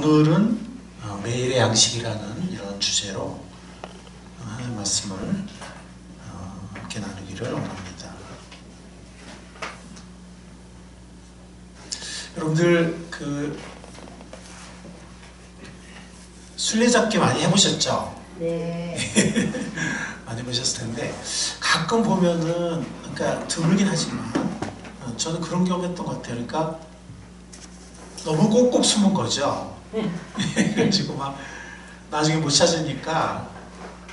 오늘은 매일의 양식이라는 이런 주제로 하나님의 말씀을 함께 나누기를 원합니다. 여러분들 술래잡기 많이 해보셨죠? 네. 많이 보셨을 텐데 가끔 보면은 그러니까 드물긴 하지만 저는 그런 경험했던 것 같아요. 그러니까 너무 꼭꼭 숨은 거죠. 그래가지고 막 나중에 못 찾으니까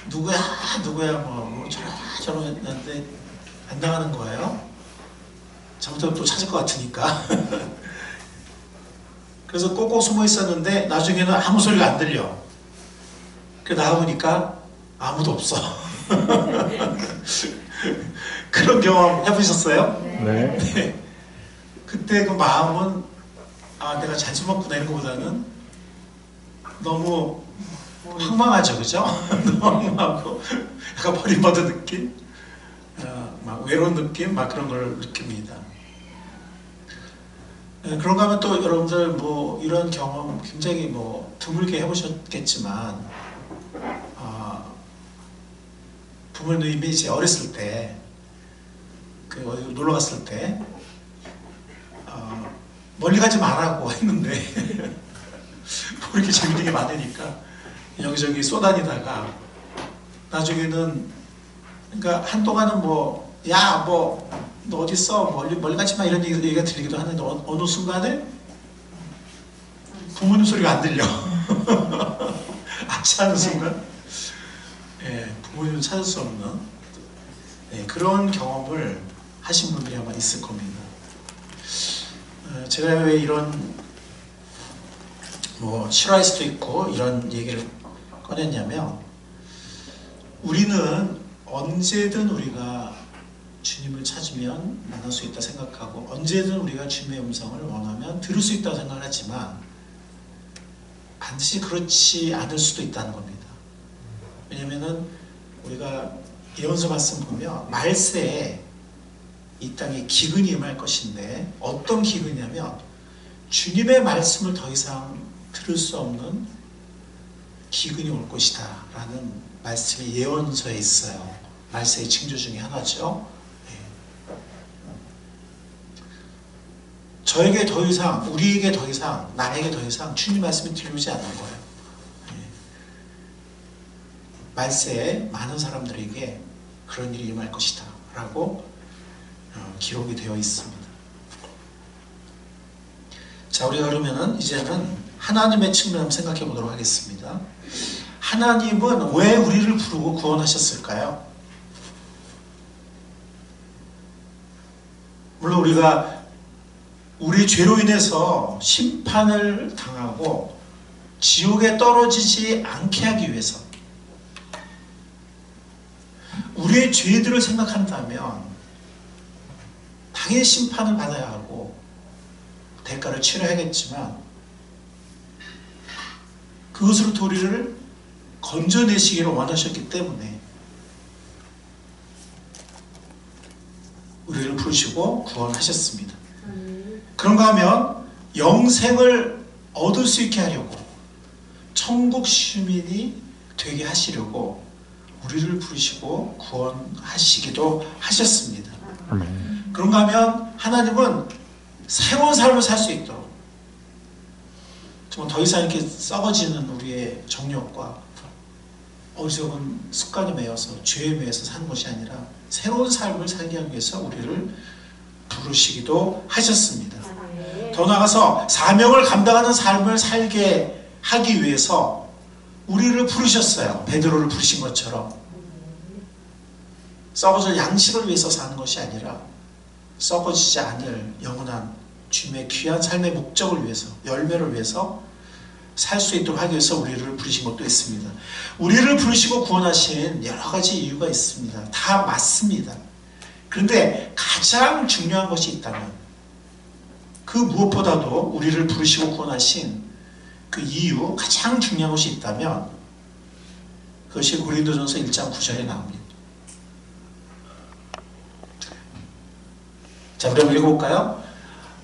누구야 뭐 저런 했는데 안 나가는 거예요. 잘못하면 또 찾을 것 같으니까. 그래서 꼭꼭 숨어 있었는데 나중에는 아무 소리가 안 들려. 그래서 나가보니까 아무도 없어. 그런 경험 해보셨어요? 네. 네. 그때 그 마음은 내가 잘 숨었구나 이런 것보다는 너무 황망하죠, 그죠? 너무 황망하고 약간 버림받은 느낌, 막 외로운 느낌, 막 그런 걸 느낍니다. 그런가 하면 또 여러분들 뭐 이런 경험 굉장히 뭐 드물게 해보셨겠지만 부모님이 이제 어렸을 때 어디 놀러 갔을 때 멀리 가지 말라고 했는데 뭐 이렇게 재밌는 게 많으니까 여기저기 쏘다니다가 나중에는 그러니까 한동안은 너 어디 있어? 멀리 가지 마 이런 얘기가 들리기도 하는데 어느 순간에 부모님 소리가 안 들려. 아차하는 순간 부모님을 찾을 수 없는 그런 경험을 하신 분들이 아마 있을 겁니다. 제가 왜 이런 실화일 수도 있고 이런 얘기를 꺼냈냐면 우리는 언제든 우리가 주님을 찾으면 만날 수 있다 생각하고 언제든 우리가 주님의 음성을 원하면 들을 수 있다고 생각을 하지만 반드시 그렇지 않을 수도 있다는 겁니다. 왜냐면은 우리가 예언서 말씀 보면 말세에 이 땅에 기근이 임할 것인데 어떤 기근이냐면 주님의 말씀을 더 이상 들을 수 없는 기근이 올 것이다 라는 말씀이 예언서에 있어요. 말세의 징조 중에 하나죠. 저에게 더 이상, 우리에게 더 이상, 남에게 더 이상 주님 말씀이 들리지 않는 거예요. 말세에 많은 사람들에게 그런 일이 임할 것이다 라고 기록이 되어 있습니다. 자, 우리가 그러면은 이제는 하나님의 측면을 한번 생각해 보도록 하겠습니다. 하나님은 왜 우리를 부르고 구원하셨을까요? 물론 우리가 우리 죄로 인해서 심판을 당하고 지옥에 떨어지지 않게 하기 위해서 우리의 죄들을 생각한다면 당연히 심판을 받아야 하고 대가를 치러야겠지만 그것으로부터 우리를 건져내시기를 원하셨기 때문에 우리를 부르시고 구원하셨습니다. 그런가 하면 영생을 얻을 수 있게 하려고 천국 시민이 되게 하시려고 우리를 부르시고 구원하시기도 하셨습니다. 그런가 하면 하나님은 새로운 삶을 살 수 있도록 정말 더 이상 이렇게 썩어지는 우리의 정욕과 어리석은 습관에 매여서 죄에 매여서 사는 것이 아니라 새로운 삶을 살게 하기 위해서 우리를 부르시기도 하셨습니다. 더 나아가서 사명을 감당하는 삶을 살게 하기 위해서 우리를 부르셨어요. 베드로를 부르신 것처럼 썩어질 양식을 위해서 사는 것이 아니라 썩어지지 않을 영원한 주님의 귀한 삶의 목적을 위해서 열매를 위해서 살 수 있도록 하기 위해서 우리를 부르신 것도 있습니다. 우리를 부르시고 구원하신 여러 가지 이유가 있습니다. 다 맞습니다. 그런데 가장 중요한 것이 있다면 그 무엇보다도 우리를 부르시고 구원하신 그 이유 가장 중요한 것이 있다면 그것이 고린도전서 1장 9절에 나옵니다. 자, 우리 한번 읽어볼까요?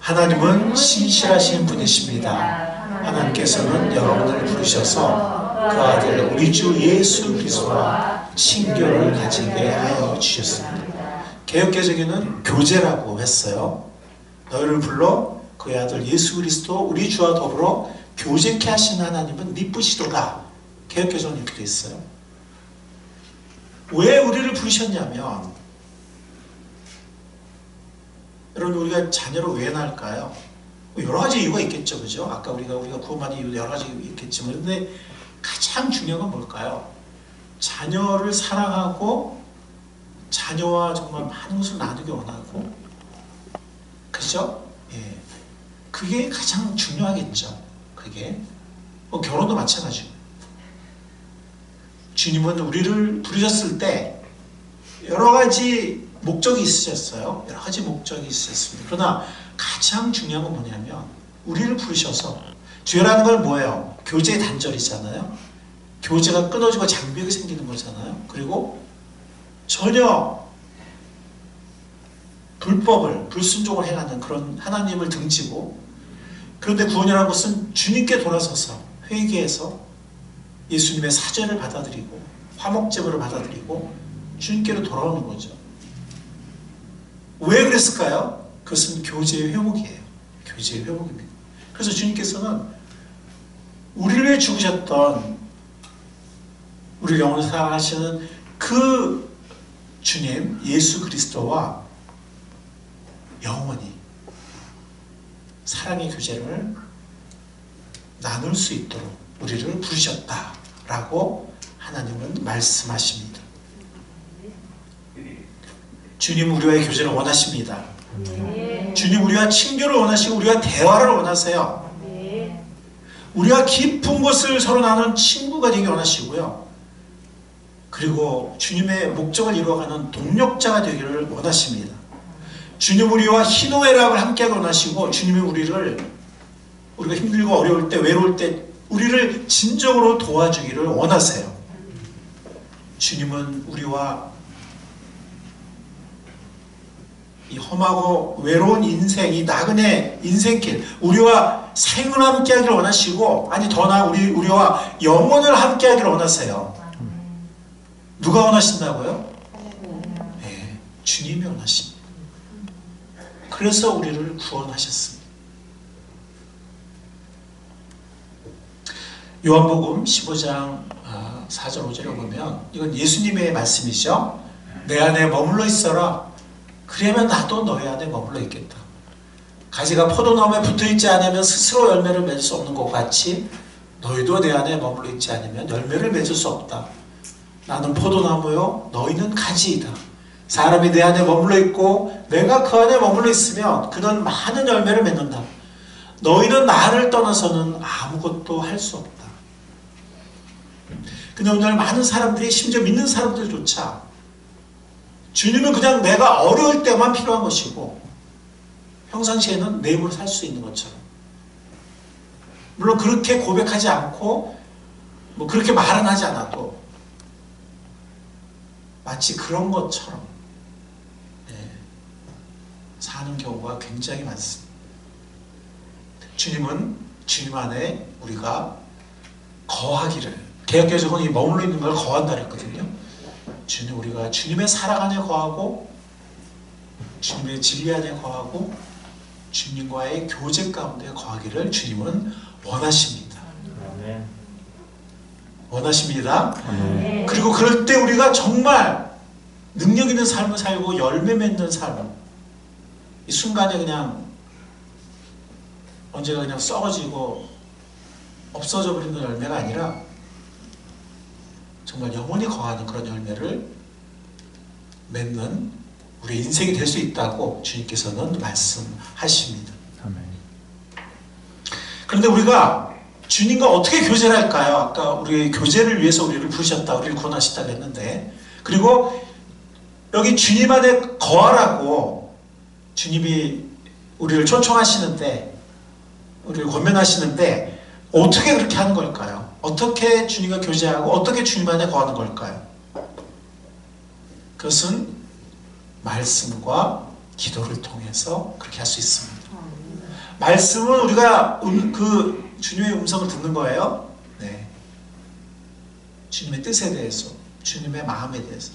하나님은 신실하신 분이십니다. 하나님께서는 여러분을 부르셔서 그 아들 우리 주 예수 그리스도와 친교를 가지게 하여 주셨습니다. 개역개정에는 교제라고 했어요. 너희를 불러 그의 아들 예수 그리스도 우리 주와 더불어 교제케 하신 하나님은 미쁘시도다. 개역개정은 이렇게 돼 있어요. 왜 우리를 부르셨냐면, 여러분 우리가 자녀를 왜 낳을까요? 여러 가지 이유가 있겠죠, 그죠? 아까 우리가 구원받는 이유 여러 가지 있겠지만, 근데 가장 중요한 건 뭘까요? 자녀를 사랑하고 자녀와 정말 많은 것을 나누기 원하고, 그죠? 예, 그게 가장 중요하겠죠. 그게 결혼도 마찬가지고, 주님은 우리를 부르셨을 때 여러 가지 목적이 있으셨어요. 여러 가지 목적이 있으셨습니다. 그러나 가장 중요한 건 뭐냐면, 우리를 부르셔서, 죄라는 걸 뭐예요? 교제의 단절이잖아요. 교제가 끊어지고 장벽이 생기는 거잖아요. 그리고 전혀 불순종을 행하는 그런 하나님을 등지고, 그런데 구원이라는 것은 주님께 돌아서서 회개해서 예수님의 사죄를 받아들이고 화목제물을 받아들이고 주님께로 돌아오는 거죠. 왜 그랬을까요? 그것은 교제의 회복이에요. 교제의 회복입니다. 그래서 주님께서는 우리를 위해 죽으셨던, 우리 영혼을 사랑하시는 그 주님 예수 그리스도와 영원히 사랑의 교제를 나눌 수 있도록 우리를 부르셨다라고 하나님은 말씀하십니다. 주님 우리와의 교제를 원하십니다. 주님 우리와 친교를 원하시고 우리와 대화를 원하세요. 우리가 깊은 것을 서로 나눈 친구가 되기 원하시고요. 그리고 주님의 목적을 이루어가는 동력자가 되기를 원하십니다. 주님 우리와 희노애락을 함께하기 원하시고, 주님이 우리가 힘들고 어려울 때, 외로울 때 우리를 진정으로 도와주기를 원하세요. 주님은 우리와 이 험하고 외로운 인생, 이 나그네 인생길, 우리와 생을 함께하기를 원하시고, 아니 더 나아 우리와 영혼을 함께하기를 원하세요. 누가 원하신다고요? 네, 주님이 원하십니다. 그래서 우리를 구원하셨습니다. 요한복음 15장 4절 5절에 보면, 이건 예수님의 말씀이죠. 내 안에 머물러 있어라. 그러면 나도 너희 안에 머물러 있겠다. 가지가 포도나무에 붙어있지 않으면 스스로 열매를 맺을 수 없는 것 같이 너희도 내 안에 머물러 있지 않으면 열매를 맺을 수 없다. 나는 포도나무요 너희는 가지이다. 사람이 내 안에 머물러 있고 내가 그 안에 머물러 있으면 그는 많은 열매를 맺는다. 너희는 나를 떠나서는 아무것도 할 수 없다. 근데 오늘 많은 사람들이, 심지어 믿는 사람들조차, 주님은 그냥 내가 어려울 때만 필요한 것이고 평상시에는 내 힘으로 살 수 있는 것처럼, 물론 그렇게 고백하지 않고 그렇게 말은 하지 않아도 마치 그런 것처럼 사는 경우가 굉장히 많습니다. 주님은 주님 안에 우리가 거하기를, 개역개정은 이 머물러 있는 걸 거한다 그랬거든요. 우리가 주님의 사랑 안에 거하고 주님의 진리 안에 거하고 주님과의 교제 가운데 거하기를 주님은 원하십니다. 원하십니다. 그리고 그럴 때 우리가 정말 능력 있는 삶을 살고 열매 맺는 삶, 이 순간에 그냥 언제가 그냥 썩어지고 없어져 버리는 열매가 아니라 정말 영원히 거하는 그런 열매를 맺는 우리의 인생이 될 수 있다고 주님께서는 말씀하십니다. 아멘. 그런데 우리가 주님과 어떻게 교제를 할까요? 아까 우리 교제를 위해서 우리를 부르셨다, 우리를 구원하셨다고 했는데, 그리고 여기 주님 안에 거하라고 주님이 우리를 초청하시는데, 우리를 권면하시는데 어떻게 그렇게 하는 걸까요? 어떻게 주님과 교제하고 어떻게 주님 안에 거하는 걸까요? 그것은 말씀과 기도를 통해서 그렇게 할 수 있습니다. 말씀은 우리가 주님의 음성을 듣는 거예요. 네. 주님의 뜻에 대해서, 주님의 마음에 대해서.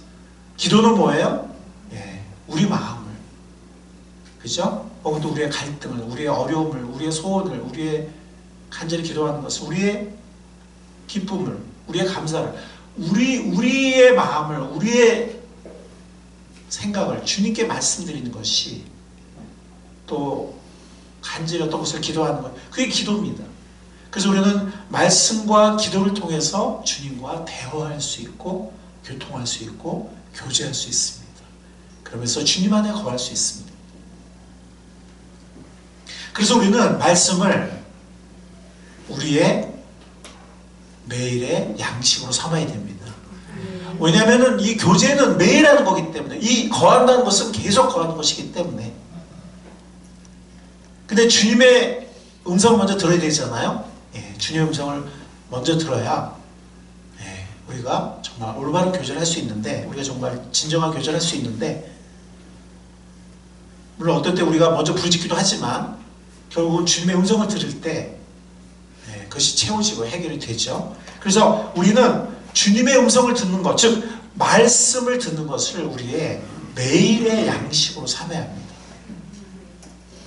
기도는 뭐예요? 네. 우리 마음을, 그죠? 혹은 또 우리의 갈등을, 우리의 어려움을, 우리의 소원을, 우리의 간절히 기도하는 것을, 우리의 기쁨을, 우리의 감사를, 우리의 마음을, 우리의 생각을 주님께 말씀드리는 것이, 또 간절히 어떤 것을 기도하는 것, 그게 기도입니다. 그래서 우리는 말씀과 기도를 통해서 주님과 대화할 수 있고, 교통할 수 있고, 교제할 수 있습니다. 그러면서 주님 안에 거할 수 있습니다. 그래서 우리는 말씀을 우리의 매일의 양식으로 삼아야 됩니다. 왜냐하면 이 교제는 매일 하는 거기 때문에, 이 거한다는 것은 계속 거하는 것이기 때문에. 근데 주님의 음성을 먼저 들어야 되잖아요. 예, 주님의 음성을 먼저 들어야 우리가 정말 올바른 교제를 할 수 있는데, 우리가 정말 진정한 교제를 할 수 있는데, 물론 어떤 때 우리가 먼저 부르짖기도 하지만 결국은 주님의 음성을 들을 때 그것이 채워지고 해결이 되죠. 그래서 우리는 주님의 음성을 듣는 것, 즉 말씀을 듣는 것을 우리의 매일의 양식으로 삼아야 합니다.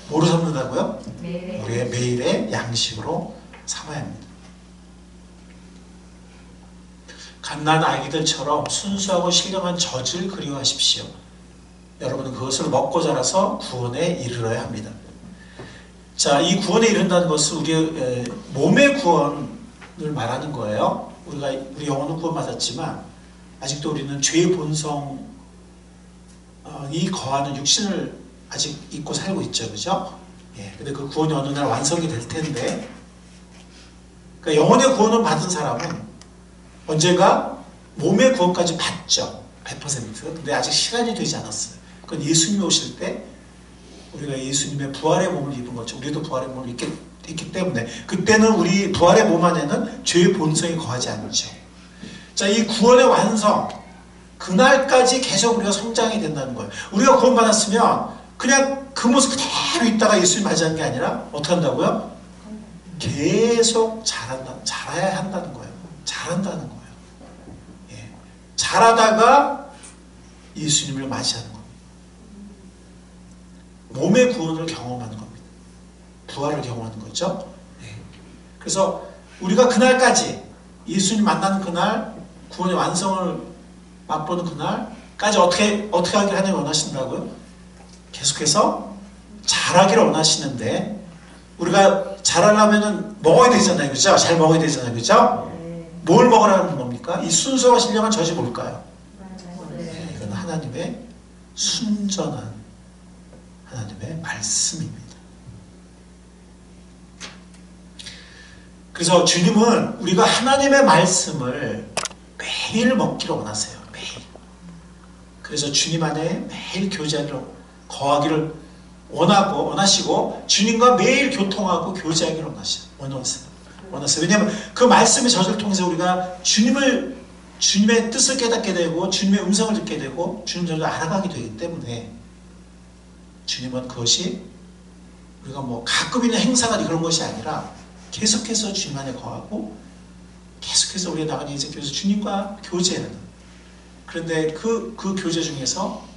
뭐로 삼는다고요? 우리의 매일의 양식으로 삼아야 합니다. 갓난 아기들처럼 순수하고 신령한 젖을 그리워하십시오. 여러분은 그것을 먹고 자라서 구원에 이르러야 합니다. 자, 이 구원에 이른다는 것은 우리의 몸의 구원을 말하는 거예요. 우리 영혼은 구원받았지만 아직도 우리는 죄의 본성이 거하는 육신을 아직 입고 살고 있죠, 그죠? 예, 근데 그 구원이 어느 날 완성이 될 텐데, 그러니까 영혼의 구원을 받은 사람은 언젠가 몸의 구원까지 받죠, 100%. 근데 아직 시간이 되지 않았어요. 그건 예수님이 오실 때 우리가 예수님의 부활의 몸을 입은 것처럼 우리도 부활의 몸을 입기 때문에 그때는 우리 부활의 몸 안에는 죄의 본성이 거하지 않죠. 자, 이 구원의 완성, 그날까지 계속 우리가 성장이 된다는 거예요. 우리가 구원받았으면 그냥 그 모습 그대로 있다가 예수님 맞이하는 게 아니라 어떻게 한다고요? 계속 자라야 한다는 거예요. 자란다는 거예요. 예. 자라다가 예수님을 맞이하는 겁니다. 몸의 구원을 경험하는 겁니다. 부활을 경험하는 거죠. 예. 그래서 우리가 그날까지, 예수님 만나는 그날, 구원의 완성을 맛보는 그날까지 어떻게 하기를 하나님 원하신다고요? 계속해서 자라기를 원하시는데, 우리가 자라려면 먹어야 되잖아요, 그죠? 잘 먹어야 되잖아요, 그죠? 뭘 먹으라는 겁니까? 이 순수와 신령한 젖이 뭘까요? 네, 이건 하나님의 순전한 하나님의 말씀입니다. 그래서 주님은 우리가 하나님의 말씀을 매일 먹기를 원하세요. 매일. 그래서 주님 안에 매일 교제하기를, 거하기를 원하시고 주님과 매일 교통하고 교제하기를 원하세요. 왜냐하면 그 말씀의 젖을 통해서 우리가 주님의 뜻을 깨닫게 되고 주님의 음성을 듣게 되고 주님 저를 알아가게 되기 때문에, 주님은 그것이 우리가 뭐 가끔 있는 행사가 그런 것이 아니라 계속해서 주님 안에 거하고 계속해서 우리가 나가는 인생 교회에서 주님과 교제하는, 그런데 그 교제 중에서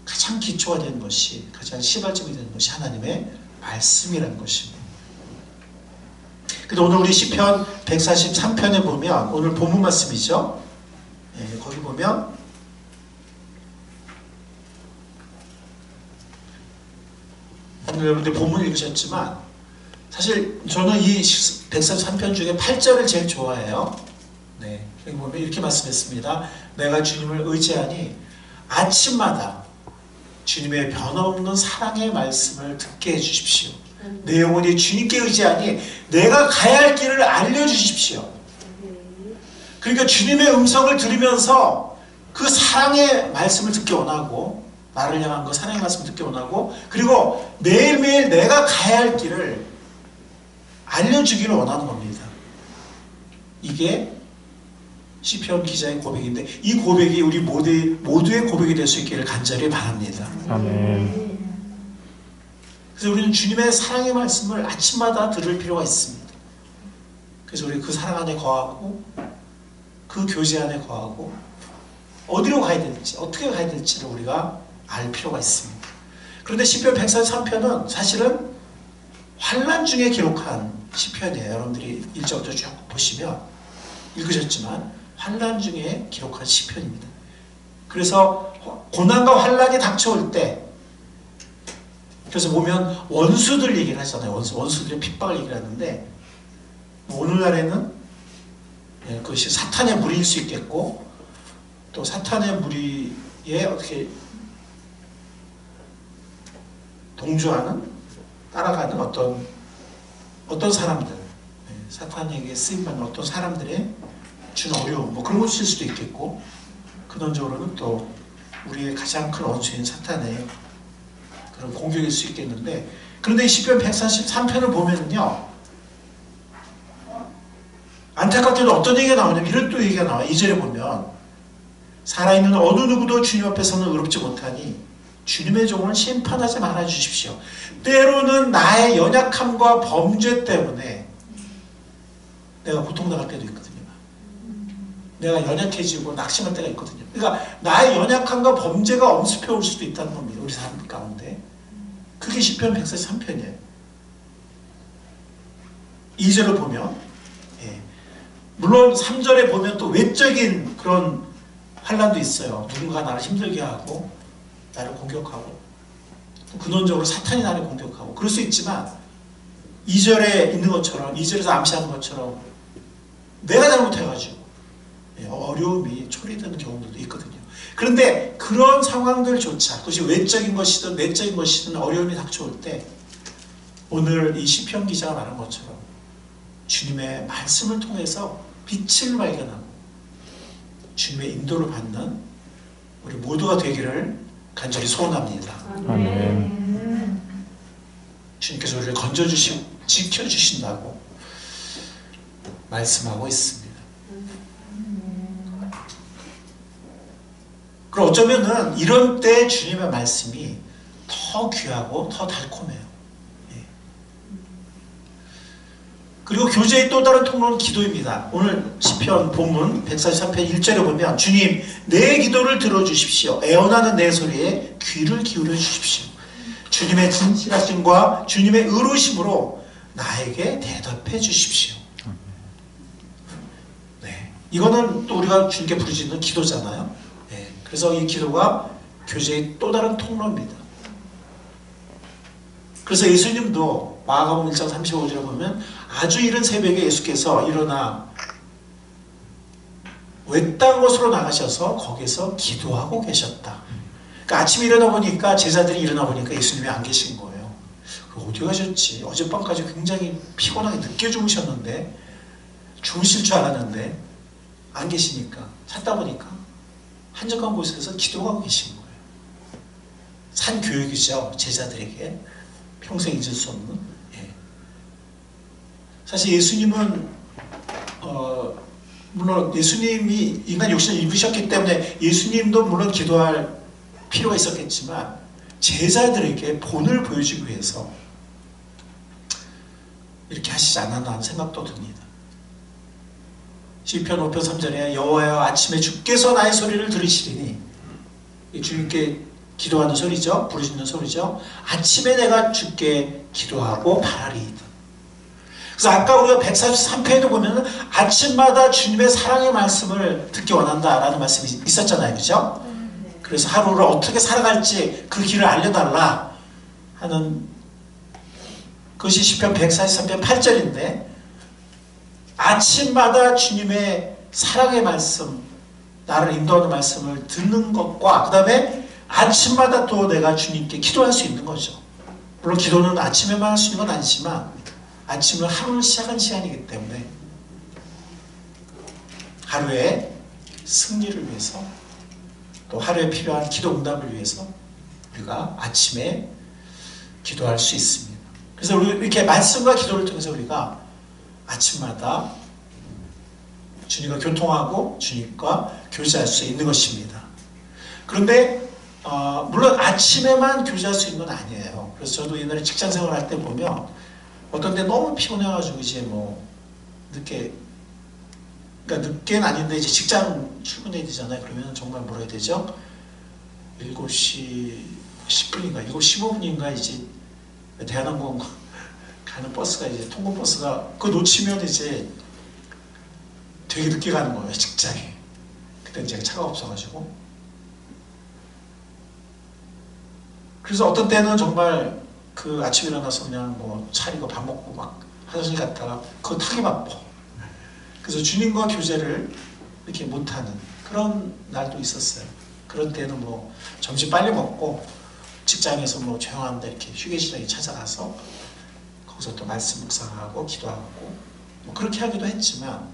가장 기초가 되는 것이, 가장 시발점이 되는 것이 하나님의 말씀이라는 것입니다. 근데 오늘 우리 시편 143편에 보면, 오늘 본문 말씀이죠. 예, 거기 보면 오늘 여러분들 본문 읽으셨지만 사실 저는 이 143편 중에 8절을 제일 좋아해요. 네, 여기 보면 이렇게 말씀했습니다. 내가 주님을 의지하니 아침마다 주님의 변함없는 사랑의 말씀을 듣게 해주십시오. 내 영혼이 주님께 의지하니 내가 가야 할 길을 알려주십시오. 그러니까 주님의 음성을 들으면서 그 사랑의 말씀을 듣기 원하고, 나를 향한 그 사랑의 말씀을 듣기 원하고, 그리고 매일매일 내가 가야 할 길을 알려주기를 원하는 겁니다. 이게 시편 기자의 고백인데, 이 고백이 우리 모두의 고백이 될 수 있기를 간절히 바랍니다. 아멘. 그래서 우리는 주님의 사랑의 말씀을 아침마다 들을 필요가 있습니다. 그래서 우리 그 사랑 안에 거하고 그 교제 안에 거하고 어디로 가야 될지 어떻게 가야 될지를 우리가 알 필요가 있습니다. 그런데 시편 143편은 사실은 환난 중에 기록한 시편이에요. 여러분들이 1절부터 쭉 보시면 읽으셨지만 환난 중에 기록한 시편입니다. 그래서 고난과 환난이 닥쳐올 때, 그래서 보면 원수들 얘기를 하잖아요. 원수들의 핍박을 얘기를 하는데, 오늘날에는 그것이 사탄의 무리일 수 있겠고, 또 사탄의 무리에 어떻게 동조하는, 따라가는 어떤 사람들, 사탄에게 쓰임받는 어떤 사람들의 준 어려움, 뭐 그런 것일 수도 있겠고, 근원적으로는 또 우리의 가장 큰 원수인 사탄의 그런 공격일 수 있겠는데, 그런데 이 시편 143편을 보면은요, 안타깝게도 어떤 얘기가 나오냐면 이런 또 얘기가 나와요. 2절에 보면 살아있는 어느 누구도 주님 앞에서는 의롭지 못하니 주님의 종을 심판하지 말아 주십시오. 때로는 나의 연약함과 범죄 때문에 내가 고통당할 때도 있거든요. 내가 연약해지고 낙심할 때가 있거든요. 그러니까 나의 연약함과 범죄가 엄습해 올 수도 있다는 겁니다. 우리 삶 가운데. 그게 시편 143편이에요. 2절을 보면, 물론 3절에 보면 또 외적인 그런 환난도 있어요. 누군가 나를 힘들게 하고 나를 공격하고 근원적으로 사탄이 나를 공격하고 그럴 수 있지만 2절에 있는 것처럼, 2절에서 암시하는 것처럼 내가 잘못해가지고 어려움이 초래되는 경우도 있거든요. 그런데 그런 상황들조차, 그것이 외적인 것이든 내적인 것이든 어려움이 닥쳐올 때 오늘 이 시편 기자가 말한 것처럼 주님의 말씀을 통해서 빛을 발견하고 주님의 인도를 받는 우리 모두가 되기를 간절히 소원합니다. 아멘. 주님께서 우리를 건져주시고 지켜주신다고 말씀하고 있습니다. 그럼 어쩌면은 이런 때 주님의 말씀이 더 귀하고 더 달콤해요. 그리고 교제의 또 다른 통로는 기도입니다. 오늘 시편 본문 143편 1절에 보면 주님 내 기도를 들어주십시오. 애원하는 내 소리에 귀를 기울여 주십시오. 주님의 진실하심과 주님의 의로우심으로 나에게 대답해 주십시오. 네, 이거는 또 우리가 주님께 부르짖는 기도잖아요. 네, 그래서 이 기도가 교제의 또 다른 통로입니다. 그래서 예수님도 마가복음 1장 35절에 보면 아주 이른 새벽에 예수께서 일어나 외딴 곳으로 나가셔서 거기서 기도하고 계셨다. 그러니까 아침에 일어나 보니까 제자들이 일어나 보니까 예수님이 안 계신 거예요. 어디 가셨지? 어젯밤까지 굉장히 피곤하게 늦게 주무셨는데 주무실 줄 알았는데 안 계시니까 찾다 보니까 한적한 곳에서 기도하고 계신 거예요. 산교육이죠. 제자들에게 평생 잊을 수 없는. 사실 예수님은 물론 예수님이 인간 육신을 입으셨기 때문에 예수님도 물론 기도할 필요가 있었겠지만 제자들에게 본을 보여주기 위해서 이렇게 하시지 않았나 하는 생각도 듭니다. 시편 5편 3절에 여호와여 아침에 주께서 나의 소리를 들으시리니, 주님께 기도하는 소리죠. 부르짖는 소리죠. 아침에 내가 주께 기도하고 바라리이다. 그래서 아까 우리가 143편에도 보면 아침마다 주님의 사랑의 말씀을 듣기 원한다라는 말씀이 있었잖아요. 그죠? 그래서 하루를 어떻게 살아갈지 그 길을 알려달라 하는 그것이 시편 143편 8절인데, 아침마다 주님의 사랑의 말씀, 나를 인도하는 말씀을 듣는 것과 그 다음에 아침마다 또 내가 주님께 기도할 수 있는 거죠. 물론 기도는 아침에만 할 수 있는 건 아니지만 아침을 하루를 시작한 시간이기 때문에 하루의 승리를 위해서 또 하루에 필요한 기도 응답을 위해서 우리가 아침에 기도할 수 있습니다. 그래서 우리 이렇게 말씀과 기도를 통해서 우리가 아침마다 주님과 교통하고 주님과 교제할 수 있는 것입니다. 그런데 물론 아침에만 교제할 수 있는 건 아니에요. 그래서 저도 옛날에 직장 생활할 때 보면 어떤 때 너무 피곤해가지고 이제 뭐 늦게, 그러니까 늦게는 아닌데 이제 직장 출근해야 되잖아요. 그러면 정말 뭐라 해야 되죠? 7시 10분인가 7시 15분인가 이제 대한항공 가는 버스가 이제 통근버스가 그거 놓치면 이제 되게 늦게 가는 거예요, 직장에. 그때 이제 차가 없어가지고. 그래서 어떤 때는 정말 그 아침에 일어나서 그냥 뭐 차리고 밥 먹고 막 화장실 갔다가 그거 타기 바빠. 그래서 주님과 교제를 이렇게 못하는 그런 날도 있었어요. 그런 때는 뭐 점심 빨리 먹고 직장에서 뭐 조용한 데 이렇게 휴게실에 찾아가서 거기서 또 말씀 묵상하고 기도하고 뭐 그렇게 하기도 했지만,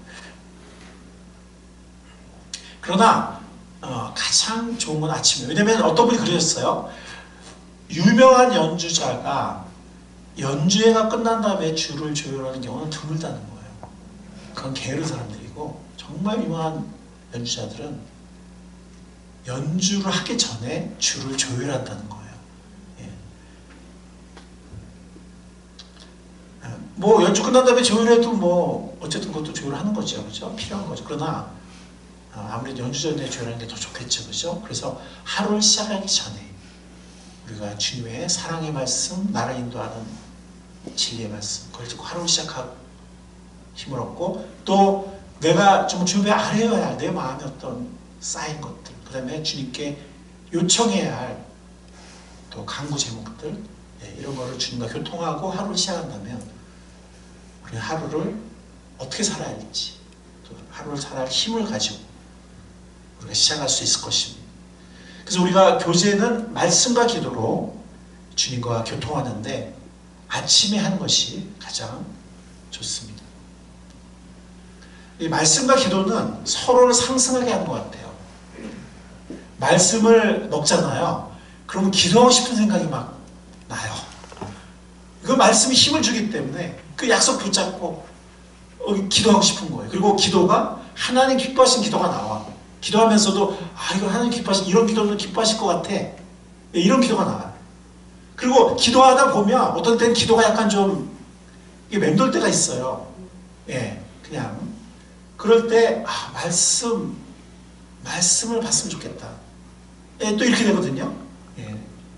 그러나 가장 좋은 건 아침이에요. 왜냐면 어떤 분이 그러셨어요. 유명한 연주자가 연주회가 끝난 다음에 주를 조율하는 경우는 드물다는 거예요. 그건 게으른 사람들이고, 정말 유명한 연주자들은 연주를 하기 전에 주를 조율한다는 거예요. 예. 뭐 연주 끝난 다음에 조율해도 뭐 어쨌든 그것도 조율하는 거죠, 그죠? 필요한 거죠. 그러나 아무래도 연주 전에 조율하는 게 더 좋겠죠, 그죠? 그래서 하루를 시작하기 전에 우리가 주님의 사랑의 말씀, 나를 인도하는 진리의 말씀, 그걸 듣고 하루를 시작하고 힘을 얻고, 또 내가 좀 주님의 아뢰어야 할 내 마음의 어떤 쌓인 것들, 그 다음에 주님께 요청해야 할 또 간구 제목들, 이런 거를 주님과 교통하고 하루를 시작한다면 우리 하루를 어떻게 살아야 할지, 또 하루를 살아야 할 힘을 가지고 우리가 시작할 수 있을 것입니다. 그래서 우리가 교제는 말씀과 기도로 주님과 교통하는데 아침에 하는 것이 가장 좋습니다. 이 말씀과 기도는 서로를 상승하게 하는 것 같아요. 말씀을 먹잖아요. 그러면 기도하고 싶은 생각이 막 나요. 그 말씀이 힘을 주기 때문에 그 약속 붙잡고 기도하고 싶은 거예요. 그리고 기도가 하나님 기뻐하신 기도가 나와. 기도하면서도 이거 하나님 기뻐하신, 이런 기도는 기뻐하실 것 같아. 이런 기도가 나와요. 그리고 기도하다 보면 어떤 때는 기도가 약간 좀 맴돌 때가 있어요. 그냥 그럴 때 말씀을 봤으면 좋겠다. 또 이렇게 되거든요.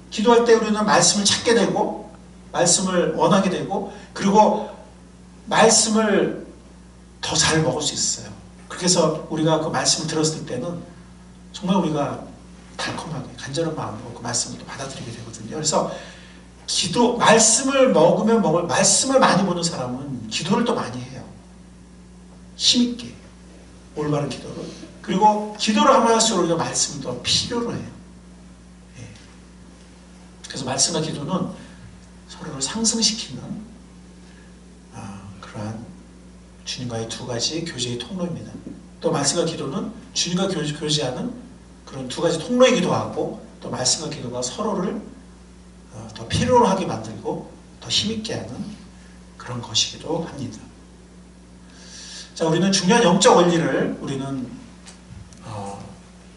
기도할 때 우리는 말씀을 찾게 되고 말씀을 원하게 되고, 그리고 말씀을 더 잘 먹을 수 있어요. 그래서 우리가 그 말씀을 들었을 때는 정말 우리가 달콤하게 간절한 마음으로 그 말씀을 또 받아들이게 되거든요. 그래서 말씀을 먹으면 말씀을 많이 보는 사람은 기도를 또 많이 해요. 힘있게 올바른 기도를. 그리고 기도를 하면 할수록 우리가 말씀을 더 필요로 해요. 그래서 말씀과 기도는 서로를 상승시키는 그러한 주님과의 두 가지 교제의 통로입니다. 또 말씀과 기도는 주님과 교제하는 그런 두 가지 통로이기도 하고, 또 말씀과 기도가 서로를 더 필요로 하게 만들고 더 힘있게 하는 그런 것이기도 합니다. 자, 우리는 중요한 영적 원리를 우리는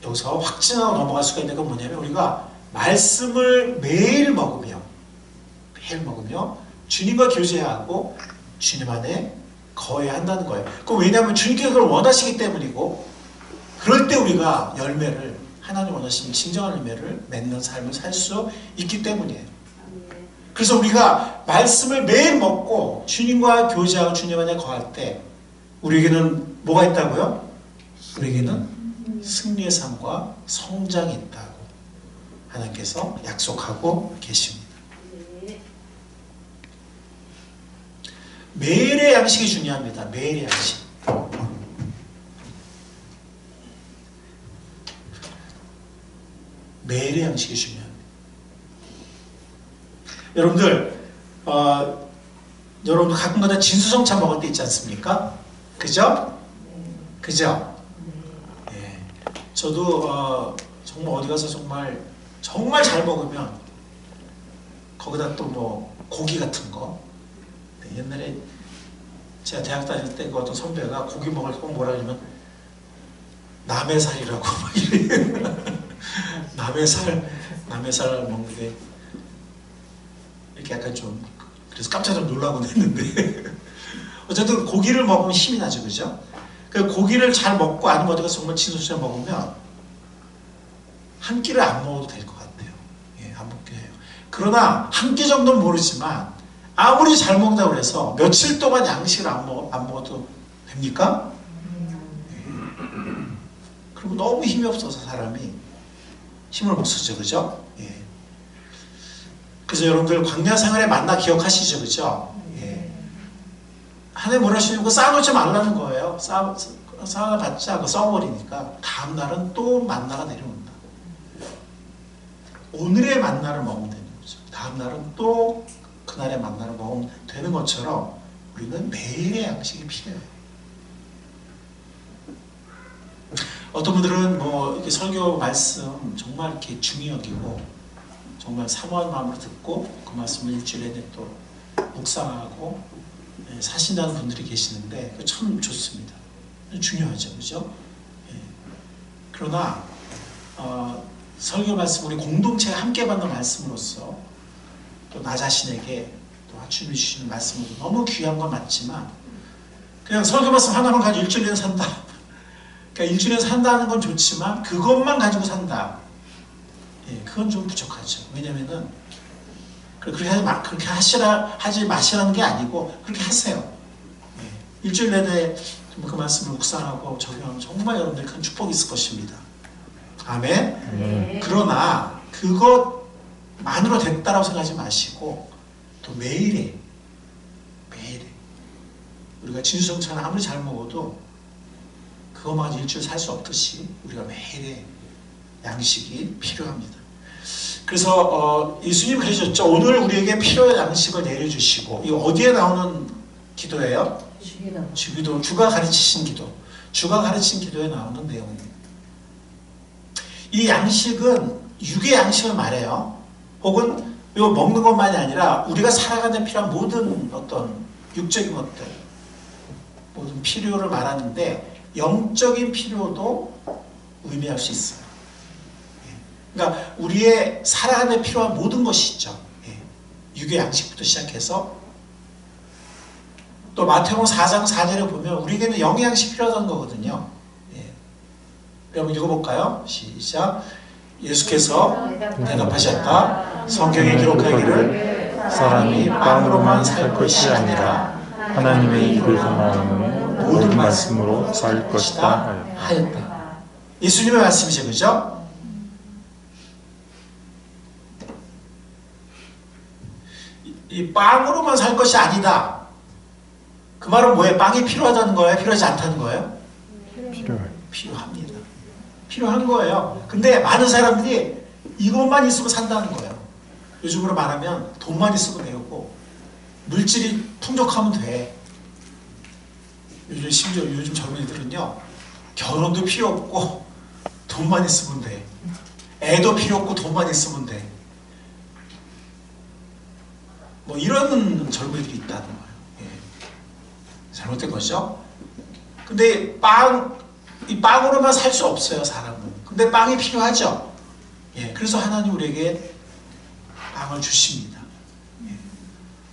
여기서 확증하고 넘어갈 수가 있는 건 뭐냐면, 우리가 말씀을 매일 먹으며 주님과 교제하고 주님 안에 거해야 한다는 거예요. 왜냐하면 주님께서 그걸 원하시기 때문이고, 그럴 때 우리가 하나님 원하시는 진정한 열매를 맺는 삶을 살 수 있기 때문이에요. 그래서 우리가 말씀을 매일 먹고 주님과 교제하고 주님 안에 거할 때 우리에게는 뭐가 있다고요? 우리에게는 승리의 삶과 성장이 있다고 하나님께서 약속하고 계십니다. 매일의 양식이 중요합니다. 매일의 양식. 매일의 양식이 중요합니다. 여러분들 가끔가다 진수성찬 먹을 때 있지 않습니까? 그죠? 저도 정말 어디 가서 정말 잘 먹으면 거기다 또 뭐 고기 같은 거. 옛날에 제가 대학 다닐 때 그 어떤 선배가 고기 먹을 때 꼭 뭐라 그러냐면 남의 살이라고 막 이래요. 남의 살. 남의 살 먹는데 이렇게 약간 좀 그래서 깜짝 좀 놀라곤 했는데 어쨌든 고기를 먹으면 힘이 나죠, 그죠? 그 고기를 잘 먹고 아니면 어디가 정말 진수처럼 먹으면 한 끼를 안 먹어도 될 것 같아요. 예, 안 먹게 해요. 그러나 한 끼 정도는 모르지만 아무리 잘 먹는다고 해서 며칠 동안 양식을 안 먹어도 됩니까? 그리고 너무 힘이 없어서 사람이 힘을 못 쓰죠, 그죠? 예. 그래서 여러분들 광야 생활의 만나 기억하시죠, 그죠? 예. 하나님 뭐라 하시는 거 쌓아놓지 말라는 거예요. 쌓아봤자 써버리니까 다음 날은 또 만나가 내려온다. 오늘의 만나를 먹으면 되는 거죠. 다음 날은 또 그날의 만나를 먹으면 되는 것처럼 우리는 매일의 양식이 필요해요. 어떤 분들은 뭐 이렇게 설교 말씀 정말 이렇게 중히 여기고 정말 사모한 마음으로 듣고 그 말씀을 일주일에 내내 또 묵상하고 사신다는 분들이 계시는데 그거 참 좋습니다. 중요하죠, 그죠? 예. 그러나 설교 말씀 우리 공동체가 함께 받는 말씀으로서 또 나 자신에게 또 주님이 주시는 말씀은 너무 귀한 건 맞지만 그냥 설교 말씀 하나만 가지고 일주일에 산다. 그러니까 일주일에 산다는 건 좋지만 그것만 가지고 산다. 예, 그건 좀 부족하죠. 왜냐면은 그렇게 하지 마시라는 게 아니고 그렇게 하세요. 예, 일주일 내내 그 말씀을 묵상하고 적용하면 정말 여러분들 큰 축복이 있을 것입니다. 아멘. 그러나 그것만으로 됐다라고 생각하지 마시고 또 매일에 우리가 진수성찬을 아무리 잘 먹어도 그것만 가지고 일주일 살 수 없듯이 우리가 매일의 양식이 필요합니다. 그래서 예수님 그러셨죠. 오늘 우리에게 필요한 양식을 내려주시고 이거 어디에 나오는 기도예요? 주기도. 주가 가르치신 기도. 주가 가르친 기도에 나오는 내용입니다. 이 양식은 육의 양식을 말해요. 혹은 이거 먹는 것만이 아니라 우리가 살아가는 데 필요한 모든 어떤 육적인 것들, 모든 필요를 말하는데 영적인 필요도 의미할 수 있어요. 그러니까 우리의 살아가는 데 필요한 모든 것이 있죠. 육의 양식부터 시작해서 또 마태복음 4장 4절에 보면 우리에게는 영의 양식이 필요하다는 거거든요. 여러분 읽어볼까요? 시작. 예수께서 대답하셨다. 성경에 기록하기를 사람이 빵으로만 살 것이 아니라 하나님의 입을 통하는 모든 말씀으로 살 것이다 하였다. 예수님의 말씀이죠, 그죠? 이 빵으로만 살 것이 아니다. 그 말은 뭐예요? 빵이 필요하다는 거예요? 필요하지 않다는 거예요? 필요합니다. 필요한 거예요. 근데 많은 사람들이 이것만 있으면 산다는 거예요. 요즘으로 말하면 돈만 있으면 되고 물질이 풍족하면 돼. 심지어 요즘 젊은이들은요 결혼도 필요 없고 돈만 있으면 돼. 애도 필요 없고 돈만 있으면 돼. 뭐 이런 젊은이들이 있다는 거예요. 잘못된 거죠. 근데 이 빵으로만 살 수 없어요, 사람은. 근데 빵이 필요하죠. 그래서 하나님 우리에게 빵을 주십니다.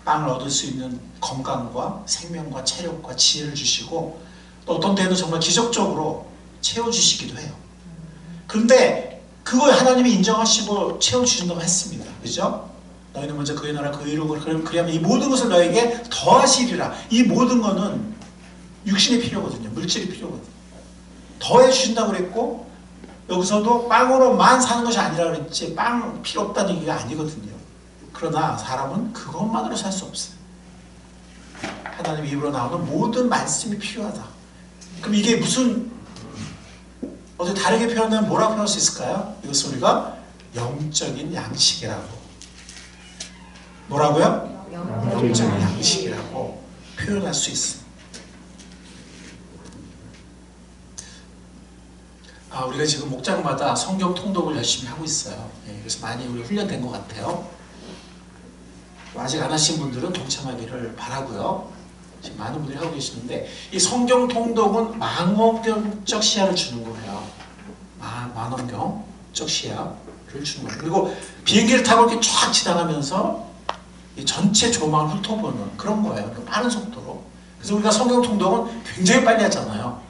빵을 얻을 수 있는 건강과 생명과 체력과 지혜를 주시고 또 어떤 때는 정말 기적적으로 채워주시기도 해요. 그런데 그걸 하나님이 인정하시고 채워주신다고 했습니다. 그죠? 너희는 먼저 그의 나라 그 의로 그리하면 이 모든 것을 너에게 더하시리라. 이 모든 것은 육신이 필요거든요. 물질이 필요거든요. 더해 주신다고 그랬고 여기서도 빵으로만 사는 것이 아니라 그랬지 빵 필요 없다는 얘기가 아니거든요. 그러나 사람은 그것만으로 살 수 없어요. 하나님 입으로 나오는 모든 말씀이 필요하다. 그럼 이게 무슨 어떻게 다르게 표현하면 뭐라고 표현할 수 있을까요? 이것을 우리가 영적인 양식이라고. 뭐라고요? 영적인 양식이라고 표현할 수 있습니다. 우리가 지금 목장마다 성경 통독을 열심히 하고 있어요. 그래서 많이 우리 훈련된 것 같아요. 아직 안 하신 분들은 동참하기를 바라고요. 지금 많은 분들이 하고 계시는데 이 성경 통독은 망원경적 시야를 주는 거예요. 망원경적 시야를 주는 거예요. 그리고 비행기를 타고 이렇게 쫙 지나가면서 이 전체 조망을 훑어보는 그런 거예요. 빠른 속도로. 그래서 우리가 성경 통독은 굉장히 빨리 하잖아요.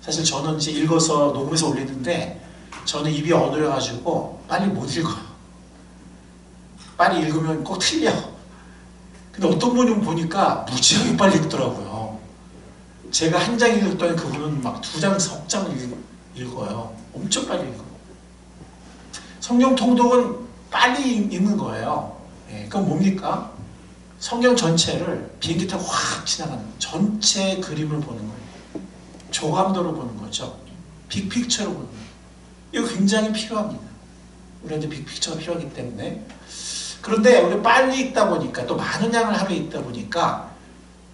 사실 저는 이제 읽어서 녹음해서 올리는데 저는 입이 어눌해가지고 빨리 못 읽어요. 빨리 읽으면 꼭 틀려. 근데 어떤 분은 보니까 무지하게 빨리 읽더라고요. 제가 한 장 읽었더니 그분은 막 2장, 3장 읽어요. 엄청 빨리 읽어요. 성경 통독은 빨리 읽는 거예요. 예, 그건 뭡니까? 성경 전체를 비행기 타고 확 지나가는 전체 그림을 보는 거예요. 조감도로 보는 거죠. 빅픽처로 보는 거예요. 이거 굉장히 필요합니다. 우리한테 빅픽처가 필요하기 때문에. 그런데 우리 빨리 읽다 보니까 또 많은 양을 하루에 읽다 보니까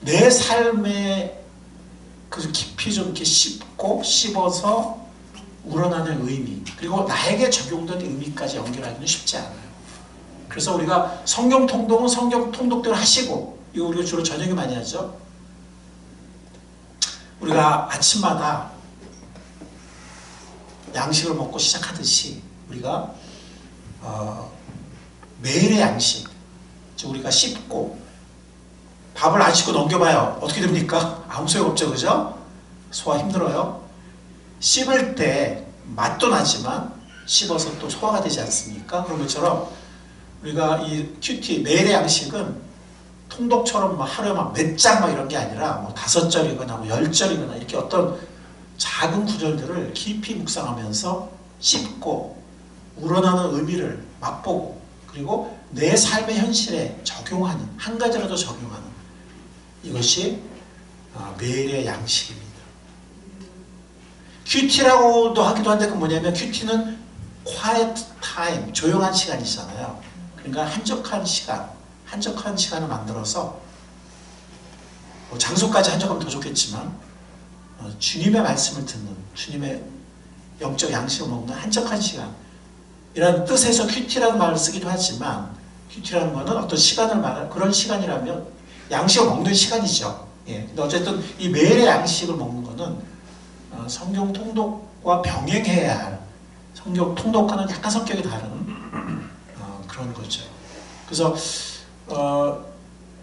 내 삶에 그 깊이 좀 이렇게 씹고 씹어서 우러나는 의미 그리고 나에게 적용된 의미까지 연결하기는 쉽지 않아요. 그래서 우리가 성경 통독은 성경 통독대로 하시고 이거 우리가 주로 저녁에 많이 하죠. 우리가 아침마다 양식을 먹고 시작하듯이 우리가 매일의 양식 즉 우리가 씹고 밥을 안 씹고 넘겨봐요. 어떻게 됩니까? 아무 소용없죠. 그죠? 소화 힘들어요. 씹을 때 맛도 나지만 씹어서 또 소화가 되지 않습니까? 그런 것처럼 우리가 이 큐티 매일의 양식은 통독처럼 막 하루에 막 몇 장 막 이런 게 아니라 뭐 5절이거나 뭐 10절이거나 이렇게 어떤 작은 구절들을 깊이 묵상하면서 씹고 우러나는 의미를 맛보고 그리고 내 삶의 현실에 적용하는 한 가지라도 적용하는 이것이 매일의 양식입니다. 큐티라고도 하기도 한데 그 뭐냐면 큐티는 quiet time, 조용한 시간이잖아요. 그러니까 한적한 시간을 만들어서 뭐 장소까지 한적하면 더 좋겠지만 주님의 말씀을 듣는 주님의 영적 양식을 먹는 한적한 시간 이런 뜻에서 큐티라는 말을 쓰기도 하지만 큐티라는 것은 어떤 시간을 말하는 그런 시간이라면 양식을 먹는 시간이죠. 예. 근데 어쨌든 이 매일의 양식을 먹는 것은 성경 통독과 병행해야 할 성경 통독과는 약간 성격이 다른 그런 거죠. 그래서